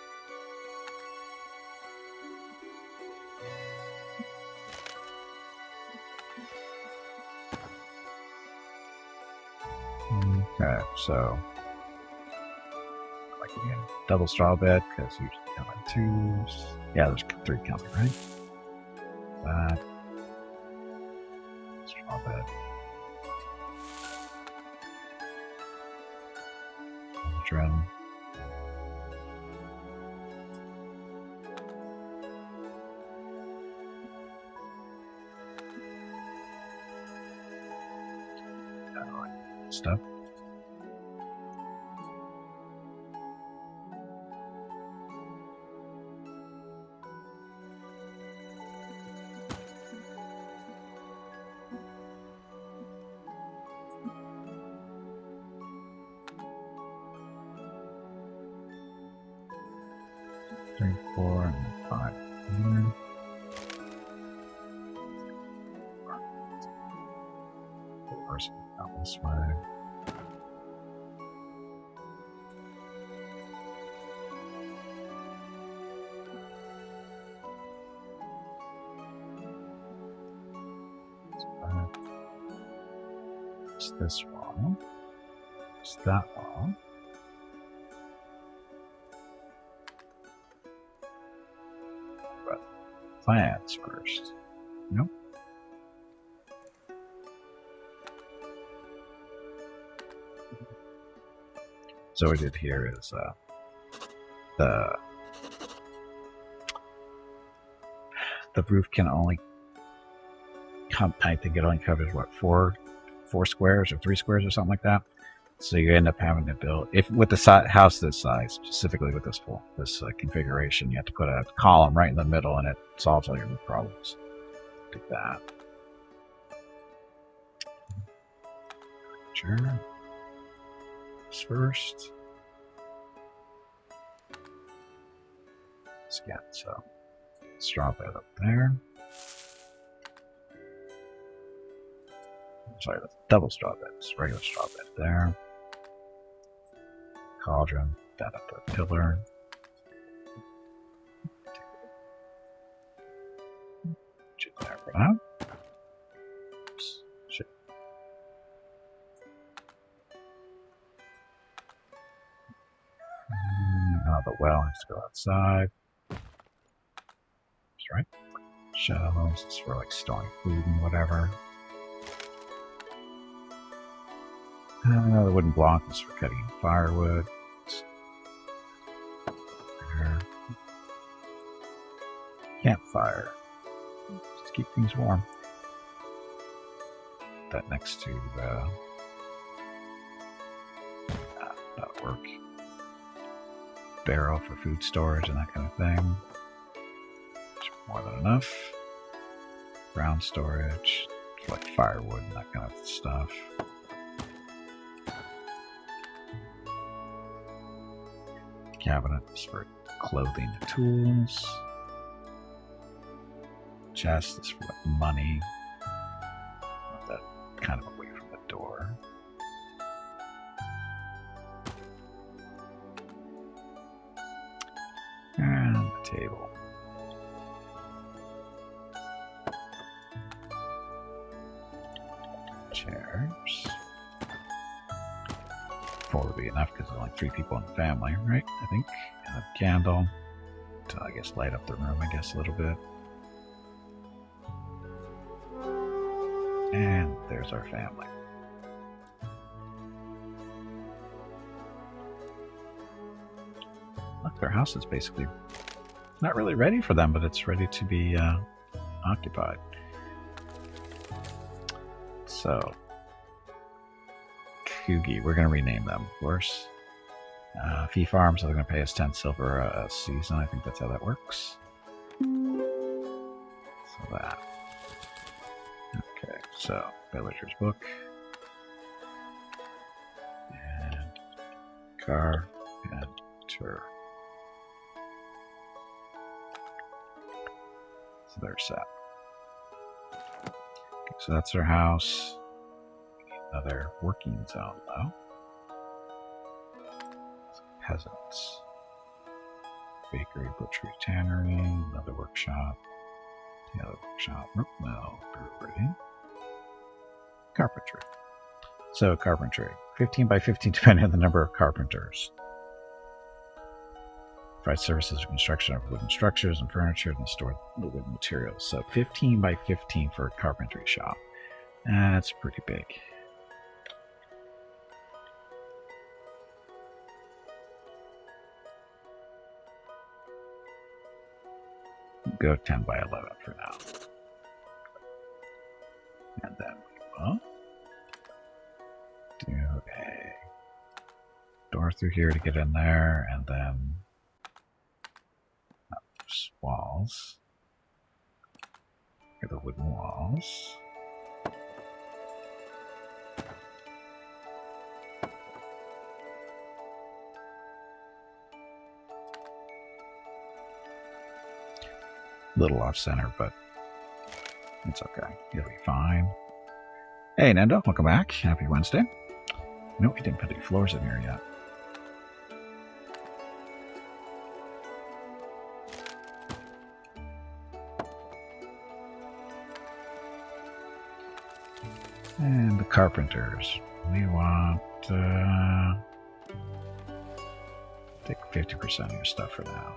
Okay, so like again, double straw bed because usually come in twos. Yeah, there's 3 coming, right? That straw bed. Drum. Stuff. Three, 4, and 5 here. Person out this way. It's this wall. It's that wall. But plants first. Nope. So what we did here is the roof can only I think it only covers what, 4 squares or 3 squares or something like that. So you end up having to build, if with the house this size, specifically with this configuration, you have to put a column right in the middle, and it solves all your roof problems. Do that. Sure. This first. Let's get so straw bed up there. Sorry, that's double straw bed. It's regular straw bed there. Cauldron, that up the pillar. Shit there for now. Oops. Shit. The well has to go outside. That's right. Shelves, it's for like storing food and whatever. The wooden block is for cutting firewood. There. Campfire. Just keep things warm. That next to that'll work. Barrel for food storage and that kind of thing. More than enough. Ground storage, like firewood and that kind of stuff. Cabinets for clothing and tools. Chest is for like money. Put that kind of away from the door. And the table. Chairs. 4 would be enough because there's only 3 people in the family, right? I think. And a candle to, I guess, light up the room, I guess, a little bit. And there's our family. Look, their house is basically not really ready for them, but it's ready to be occupied. So, Kugi, we're going to rename them, of course. Fee Farms, they're going to pay us 10 silver a season. I think that's how that works. So that. Okay, so Villager's Book. And Car and Tour. So they're set. Okay, so that's their house. Another working zone, though. peasants. Bakery, butchery, tannery, another workshop, tailor workshop, rope mill, brewery, carpentry. So carpentry, 15 by 15 depending on the number of carpenters. Provide services for construction of wooden structures and furniture and store the wooden materials. So 15 by 15 for a carpentry shop. That's pretty big. Go 10 by 11 for now. And then we will do a door through here to get in there, and then walls. Here are the wooden walls. Little off center, but it's okay. It'll be fine. Hey, Nendo, welcome back. Happy Wednesday. No, we didn't put any floors in here yet. And the carpenters. We want take 50% of your stuff for now,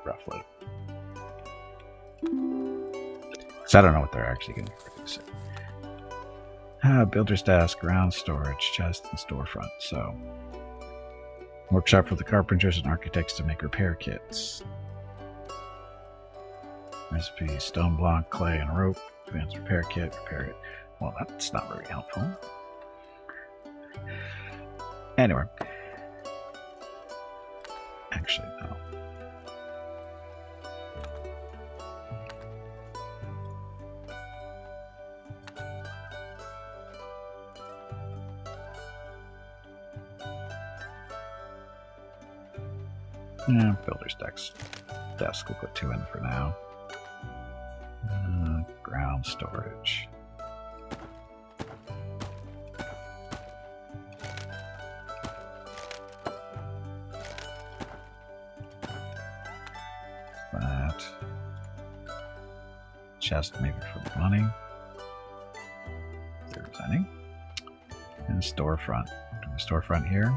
roughly. Because I don't know what they're actually going to be producing. Builder's desk, ground storage, chest, and storefront. So, workshop for the carpenters and architects to make repair kits. Recipe: stone block, clay, and rope. Advanced repair kit. Repair it. Well, that's not very helpful. Anyway. Actually, no. Yeah, builder's desk. We'll put 2 in for now. Ground storage. That. Chest maybe for the money. If there's any. And storefront. Do a storefront here.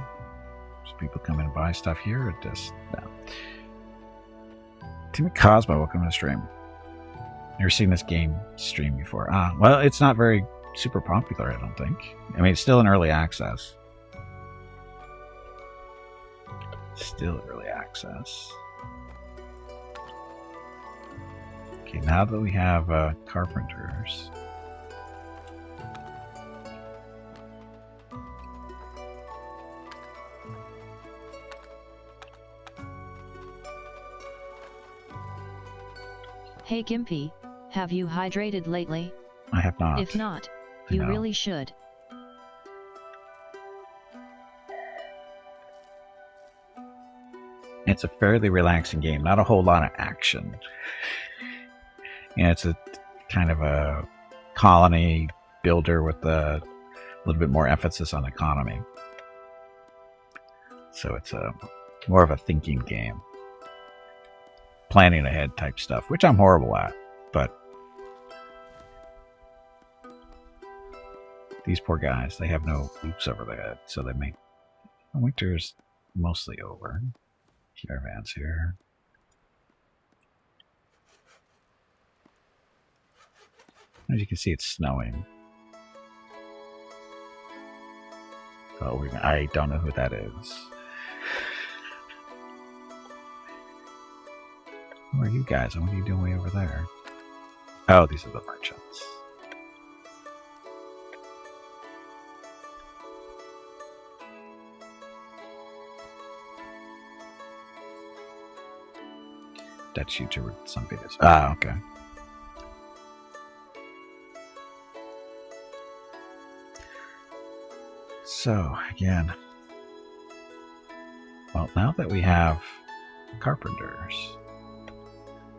People come in and buy stuff here, or just no. Timmy Cosmo, welcome to the stream. Never seen this game stream before. Well, it's not very super popular, I don't think. I mean, it's still in early access. Still early access. Okay, now that we have carpenters. Hey Gimpy, have you hydrated lately? I have not. If not, you really should. It's a fairly relaxing game, not a whole lot of action. It's a kind of a colony builder with a little bit more emphasis on economy. So it's more of a thinking game. Planning ahead type stuff, which I'm horrible at, but these poor guys, they have no roofs over their head, so they make winter's mostly over. Caravans here. As you can see, it's snowing. Oh, I don't know who that is. Who are you guys, and what are you doing way over there? Oh, these are the merchants. Dutch YouTuber, some videos. Okay. So, again. Well, now that we have carpenters.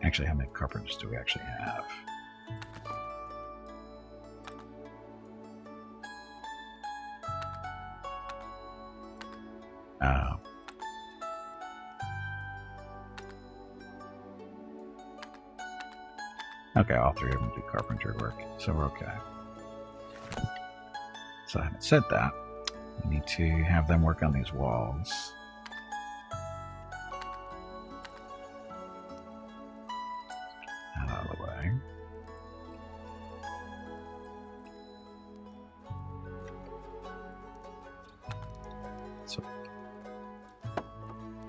Actually, how many carpenters do we actually have? Okay, all three of them do carpentry work, so we're okay. So having said that, we need to have them work on these walls. Out of the way. So,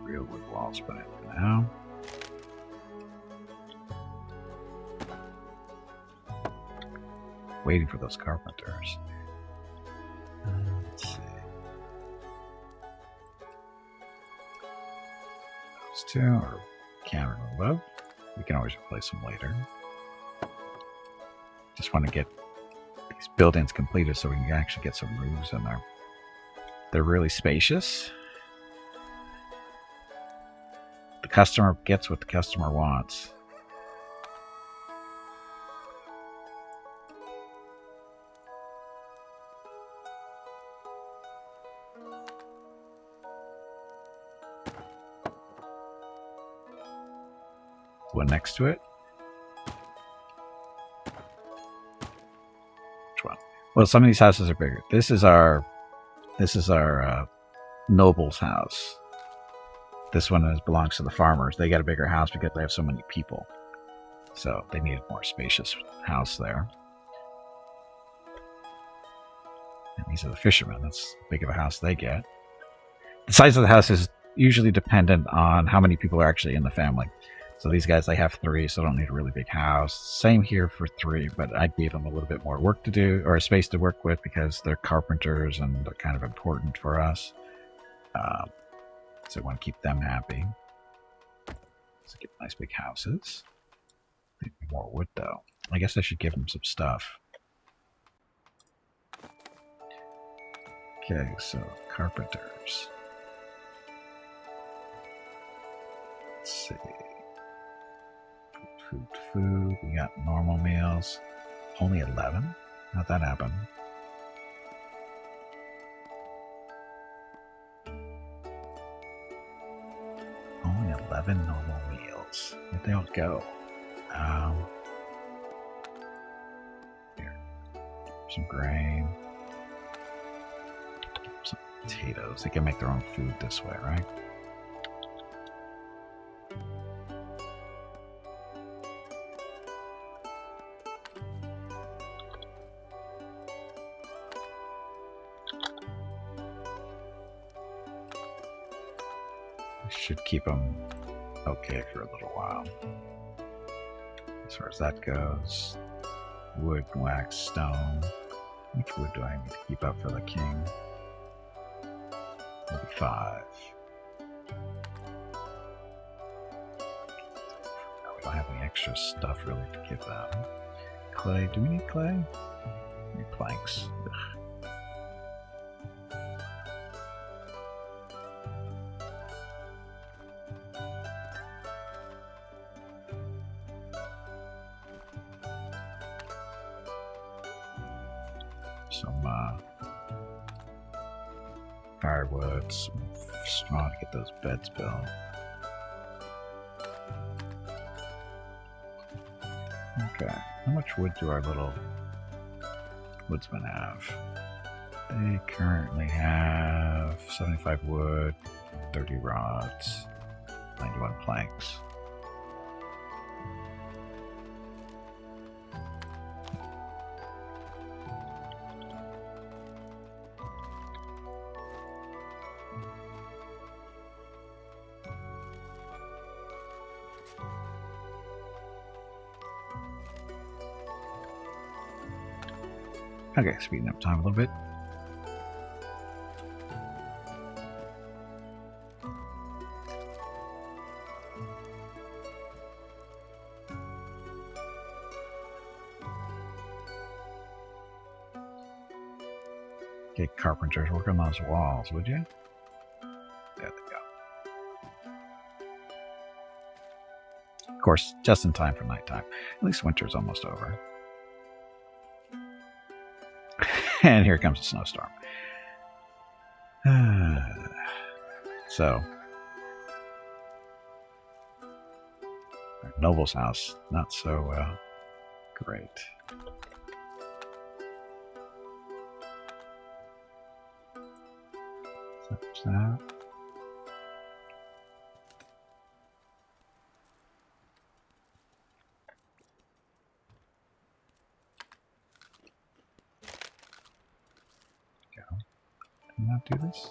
real wood walls put in for now. Waiting for those carpenters. Let's see. Those two are counter above. We can always replace them later. Just want to get these buildings completed so we can actually get some roofs in there. They're really spacious. The customer gets what the customer wants. One next to it. Which one? Well, some of these houses are bigger. This is our noble's house. This one belongs to the farmers. They got a bigger house because they have so many people. So they need a more spacious house there. And these are the fishermen. That's how big of a house they get. The size of the house is usually dependent on how many people are actually in the family. So these guys, they have 3, so don't need a really big house. Same here for 3, but I gave them a little bit more work to do, or a space to work with, because they're carpenters and they're kind of important for us. So I want to keep them happy. So get nice big houses. Need more wood, though. I guess I should give them some stuff. Okay, so carpenters. Let's see. Food. We got normal meals. Only 11? How'd that happen? Only 11 normal meals. Where'd they all go? Here. Some grain. Some potatoes. They can make their own food this way, right? Should keep them okay for a little while. As far as that goes, wood, wax, stone. Which wood do I need to keep up for the king? Maybe 5. No, we don't have any extra stuff really to give them. Clay, do we need clay? We need planks. Ugh. Some firewood, some straw to get those beds built. Okay, how much wood do our little woodsmen have? They currently have 75 wood, 30 rods, 91 planks. Okay, speeding up time a little bit. Okay, carpenters, work on those walls, would you? There they go. Of course, just in time for nighttime. At least winter's almost over. And here comes a snowstorm. So, our noble's house, not so Great. Search that. Go. Can I not do this?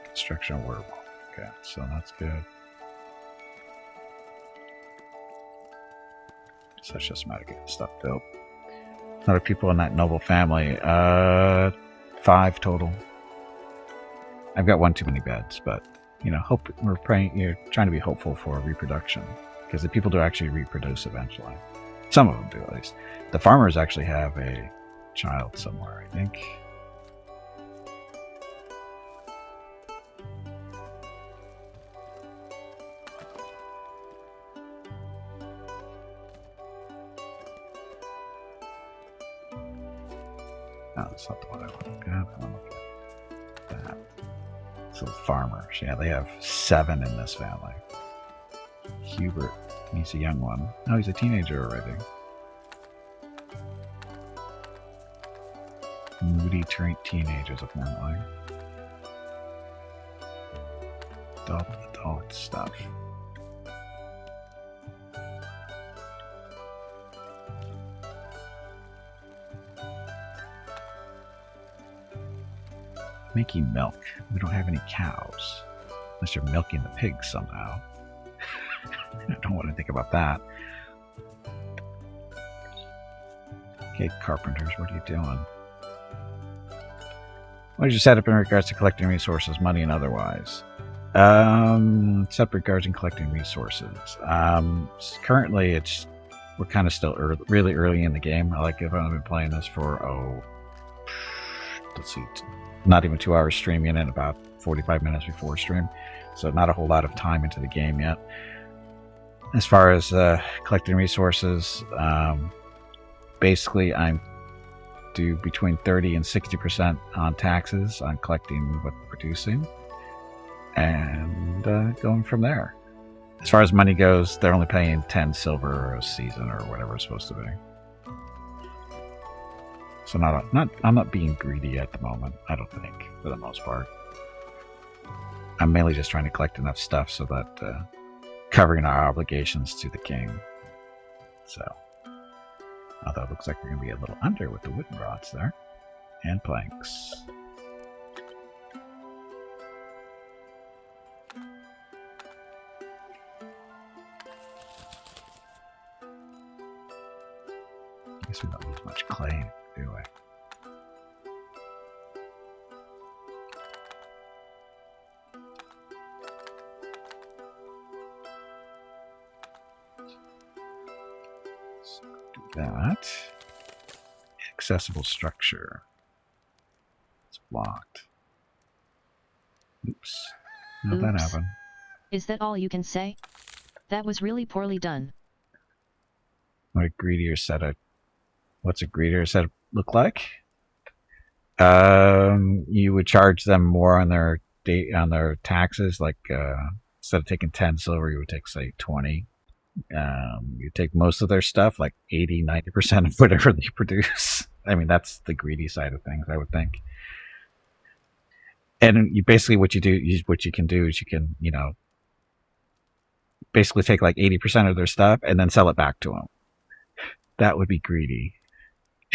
Construction work. Okay, so that's good. So it's just a matter of getting stuff built. Other people in that noble family, 5 total. I've got one too many beds, but you know, hope we're praying. You're trying to be hopeful for reproduction because the people do actually reproduce eventually. Some of them do, at least. The farmers actually have a child somewhere, I think. No, that's not the one I want to look at. I want to look at that. So farmers, yeah, they have 7 in this family. Hubert, he's a young one. Oh, he's a teenager already. Moody teenagers, apparently. Adult stuff. Making milk. We don't have any cows. Unless you're milking the pigs somehow. I don't want to think about that. Okay, carpenters, what are you doing? What is your setup in regards to collecting resources, money, and otherwise? Setup regards in collecting resources. Currently, we're kind of still really early in the game. I've been playing this for let's see, not even 2 hours streaming and about 45 minutes before stream, so not a whole lot of time into the game yet. As far as collecting resources, basically I'm do between 30 and 60% on taxes on collecting what producing, and going from there. As far as money goes, they're only paying 10 silver a season or whatever it's supposed to be. So I'm not being greedy at the moment, I don't think, for the most part. I'm mainly just trying to collect enough stuff so that covering our obligations to the king. So, although it looks like we're going to be a little under with the wooden rods there. And planks. I guess we don't need much clay, do we? So do that. Accessible structure. It's blocked. Oops. How'd that happen? Is that all you can say? That was really poorly done. What's a greedier setup look like? You would charge them more on their taxes, like instead of taking 10 silver, you would take, say, 20. You take most of their stuff, like 80-90% of whatever they produce. I mean, that's the greedy side of things, I would think. And you basically what you can do is you can, basically take like 80% of their stuff and then sell it back to them. That would be greedy,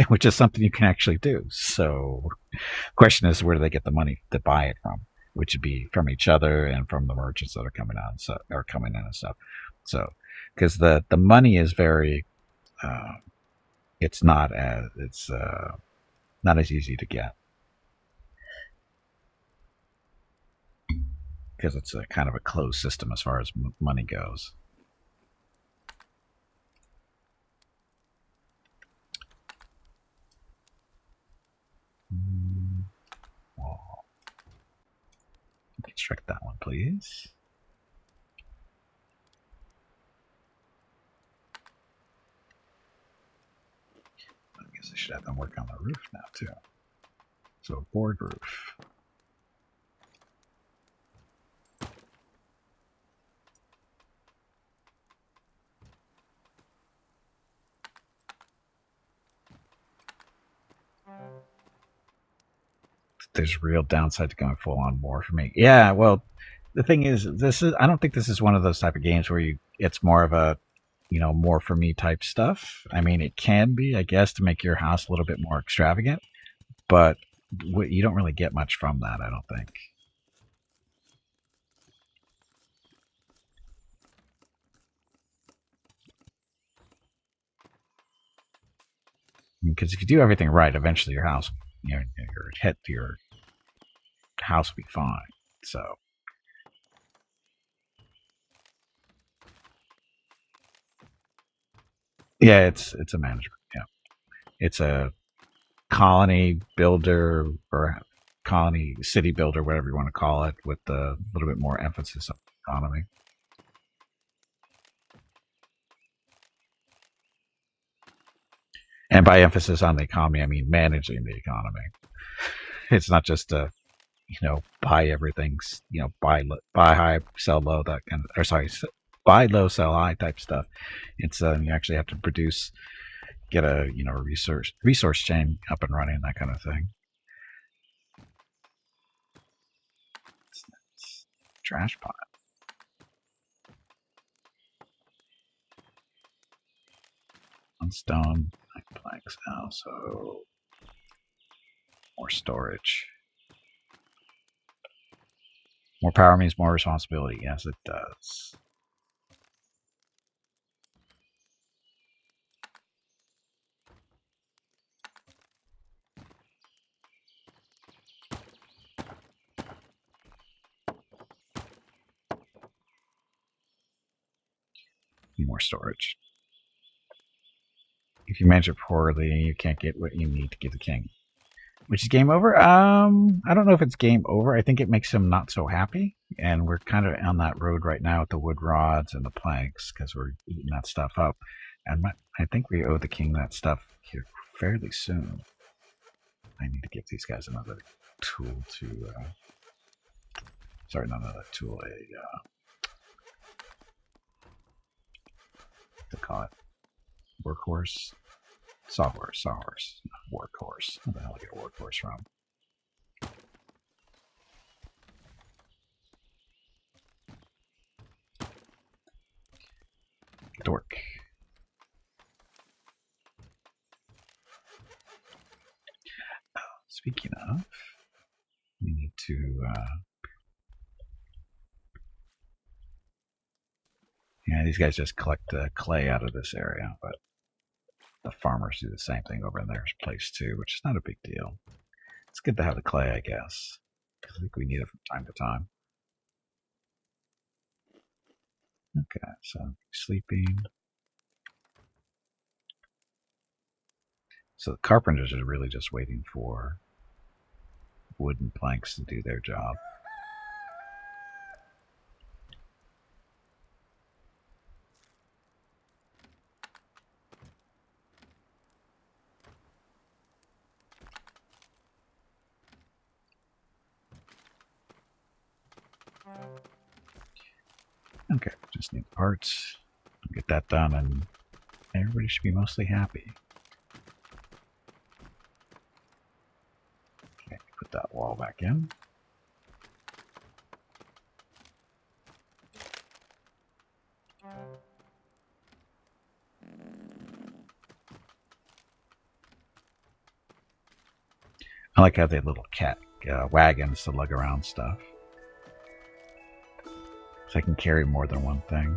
which is something you can actually do. So the question is, where do they get the money to buy it from? Which would be from each other and from the merchants that are coming out or coming in and stuff. So, because the money is very, it's not as easy to get, because it's a kind of a closed system as far as money goes. Wall. Construct that one, please. I guess I should have them work on the roof now, too. So board roof. There's real downside to going full on more for me. Yeah, well, the thing is, I don't think this is one of those type of games where it's more of a, more for me type stuff. I mean, it can be, I guess, to make your house a little bit more extravagant, but you don't really get much from that, I don't think. Because if you do everything right, eventually your house, your house will be fine. So yeah, it's a management. Yeah, it's a colony builder or colony city builder, whatever you want to call it, with a little bit more emphasis on economy. And by emphasis on the economy, I mean managing the economy. It's not just a, buy everything, buy high, sell low, that kind of, or sorry, buy low, sell high type stuff. It's you actually have to produce, get a resource chain up and running, that kind of thing. Trash pile. On stone, 9 planks now, so more storage. More power means more responsibility. Yes, it does. Need more storage. If you manage it poorly, you can't get what you need to give the king. Which is game over? I don't know if it's game over. I think it makes him not so happy. And we're kind of on that road right now with the wood rods and the planks because we're eating that stuff up. And I think we owe the king that stuff here fairly soon. I need to give these guys another tool to... sorry, not another tool. To call it workhorse. Sawhorse, workhorse. Where the hell did I get a workhorse from? Dork. Oh, speaking of, we need to. Yeah, these guys just collect clay out of this area, but the farmers do the same thing over in their place too, which is not a big deal. It's good to have the clay, I guess. I think we need it from time to time. Okay, so sleeping. So the carpenters are really just waiting for wooden planks to do their job. Okay, just need parts. Get that done and everybody should be mostly happy. Okay, put that wall back in. I like how they have little cat wagons to lug around stuff. So I can carry more than one thing.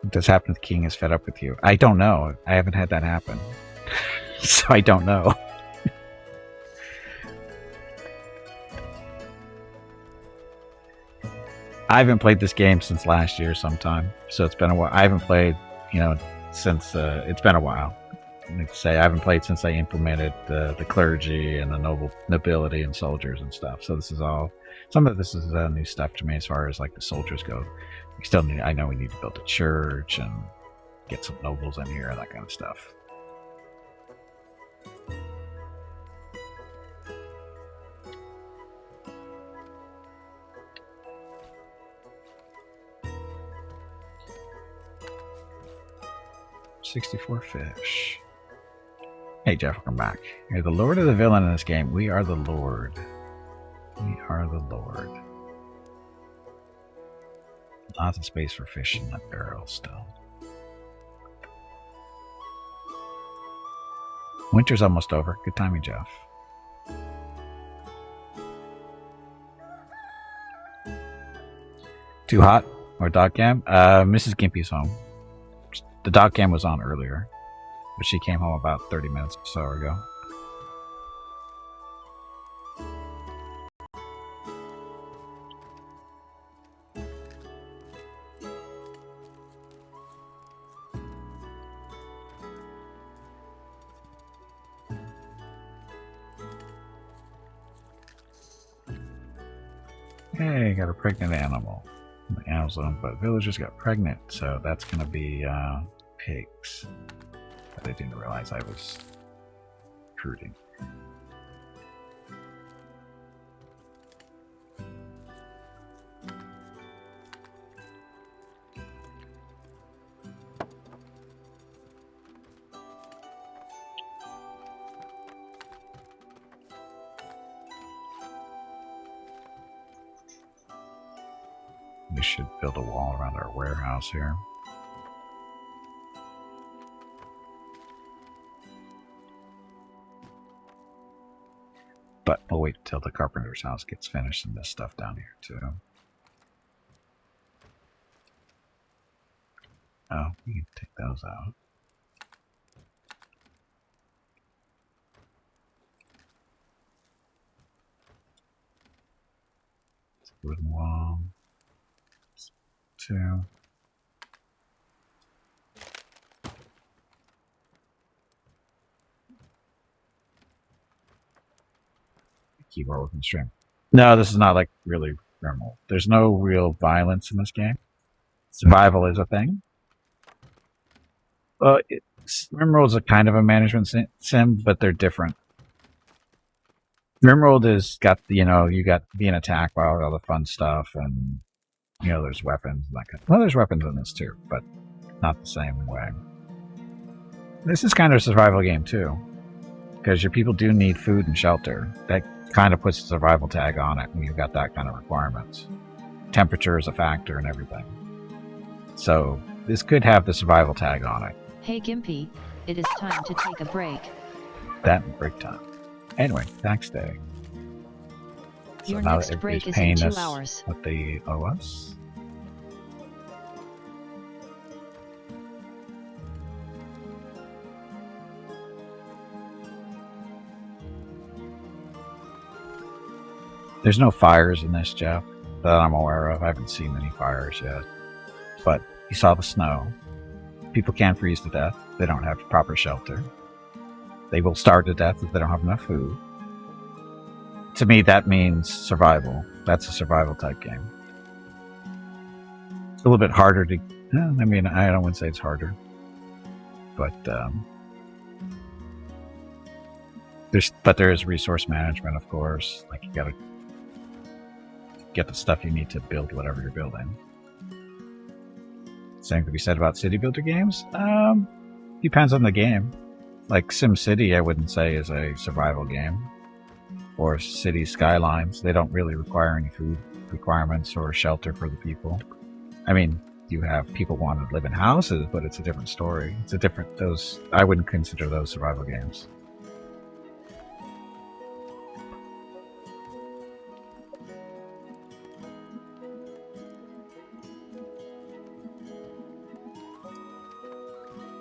Does happen if the king is fed up with you? I don't know. I haven't had that happen. So I don't know. I haven't played this game since last year sometime. So it's been a while. I haven't played since it's been a while. Like I say, I haven't played since I implemented the clergy and the nobility and soldiers and stuff. So this is all. Some of this is new stuff to me as far as like the soldiers go. I know we need to build a church and get some nobles in here and that kind of stuff. $64 fish. Hey Jeff, welcome back. You're the Lord of the Villain in this game. We are the Lord. We are the Lord. Lots of space for fish in that barrel still. Winter's almost over. Good timing, Jeff. Too hot? Or dog cam? Mrs. Gimpy's home. The dog cam was on earlier, but she came home about 30 minutes or so ago. Hey, got a pregnant animal. The animals owned, but villagers got pregnant, so that's going to be pigs. But I didn't realize I was recruiting. We should build a wall around our warehouse here. But we'll wait till the carpenter's house gets finished and this stuff down here too. Oh, we can take those out. Wooden wall. 2. Keyboard within stream. No, this is not like really Rimworld. There's no real violence in this game. Survival is a thing. Rimworld is a kind of a management sim, but they're different. Rimworld has got you got being attacked by all the fun stuff, and there's weapons and that kind of. Well, there's weapons in this too, but not the same way. This is kind of a survival game too, because your people do need food and shelter. That kind of puts a survival tag on it when you've got that kind of requirements. Temperature is a factor and everything. So this could have the survival tag on it. Hey Gimpy, it is time to take a break. That and break time. Anyway, tax day. So Your now next that break is paying in 2 us hours. what they owe us. There's no fires in this, Jeff, that I'm aware of. I haven't seen any fires yet. But you saw the snow. People can freeze to death. They don't have proper shelter. They will starve to death if they don't have enough food. To me, that means survival. That's a survival type game. It's a little bit harder to... I mean, I don't want to say it's harder. But there is resource management, of course. Like, you gotta get the stuff you need to build whatever you're building. Same could be said about city builder games. Depends on the game. Like SimCity, I wouldn't say is a survival game. Or City Skylines. They don't really require any food requirements or shelter for the people. I mean, you have people want to live in houses, but it's a different story. I wouldn't consider those survival games.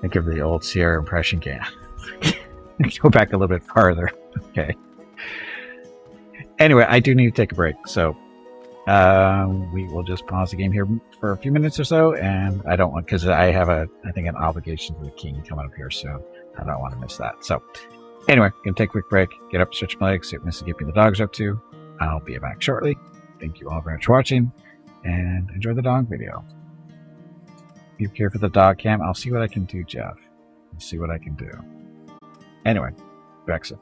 Think of the old Sierra impression game. Go back a little bit farther. Okay. Anyway, I do need to take a break, so We will just pause the game here for a few minutes or so, and I don't want, because I have I think an obligation to the king coming up here, so I don't want to miss that. So anyway, gonna take a quick break, get up, stretch my legs, see what Mr. Gippy and the dog's up to. I'll be back shortly. Thank you all very much for watching, and enjoy the dog video. Be here for the dog cam. I'll see what I can do, Jeff. I'll see what I can do. Anyway, back soon.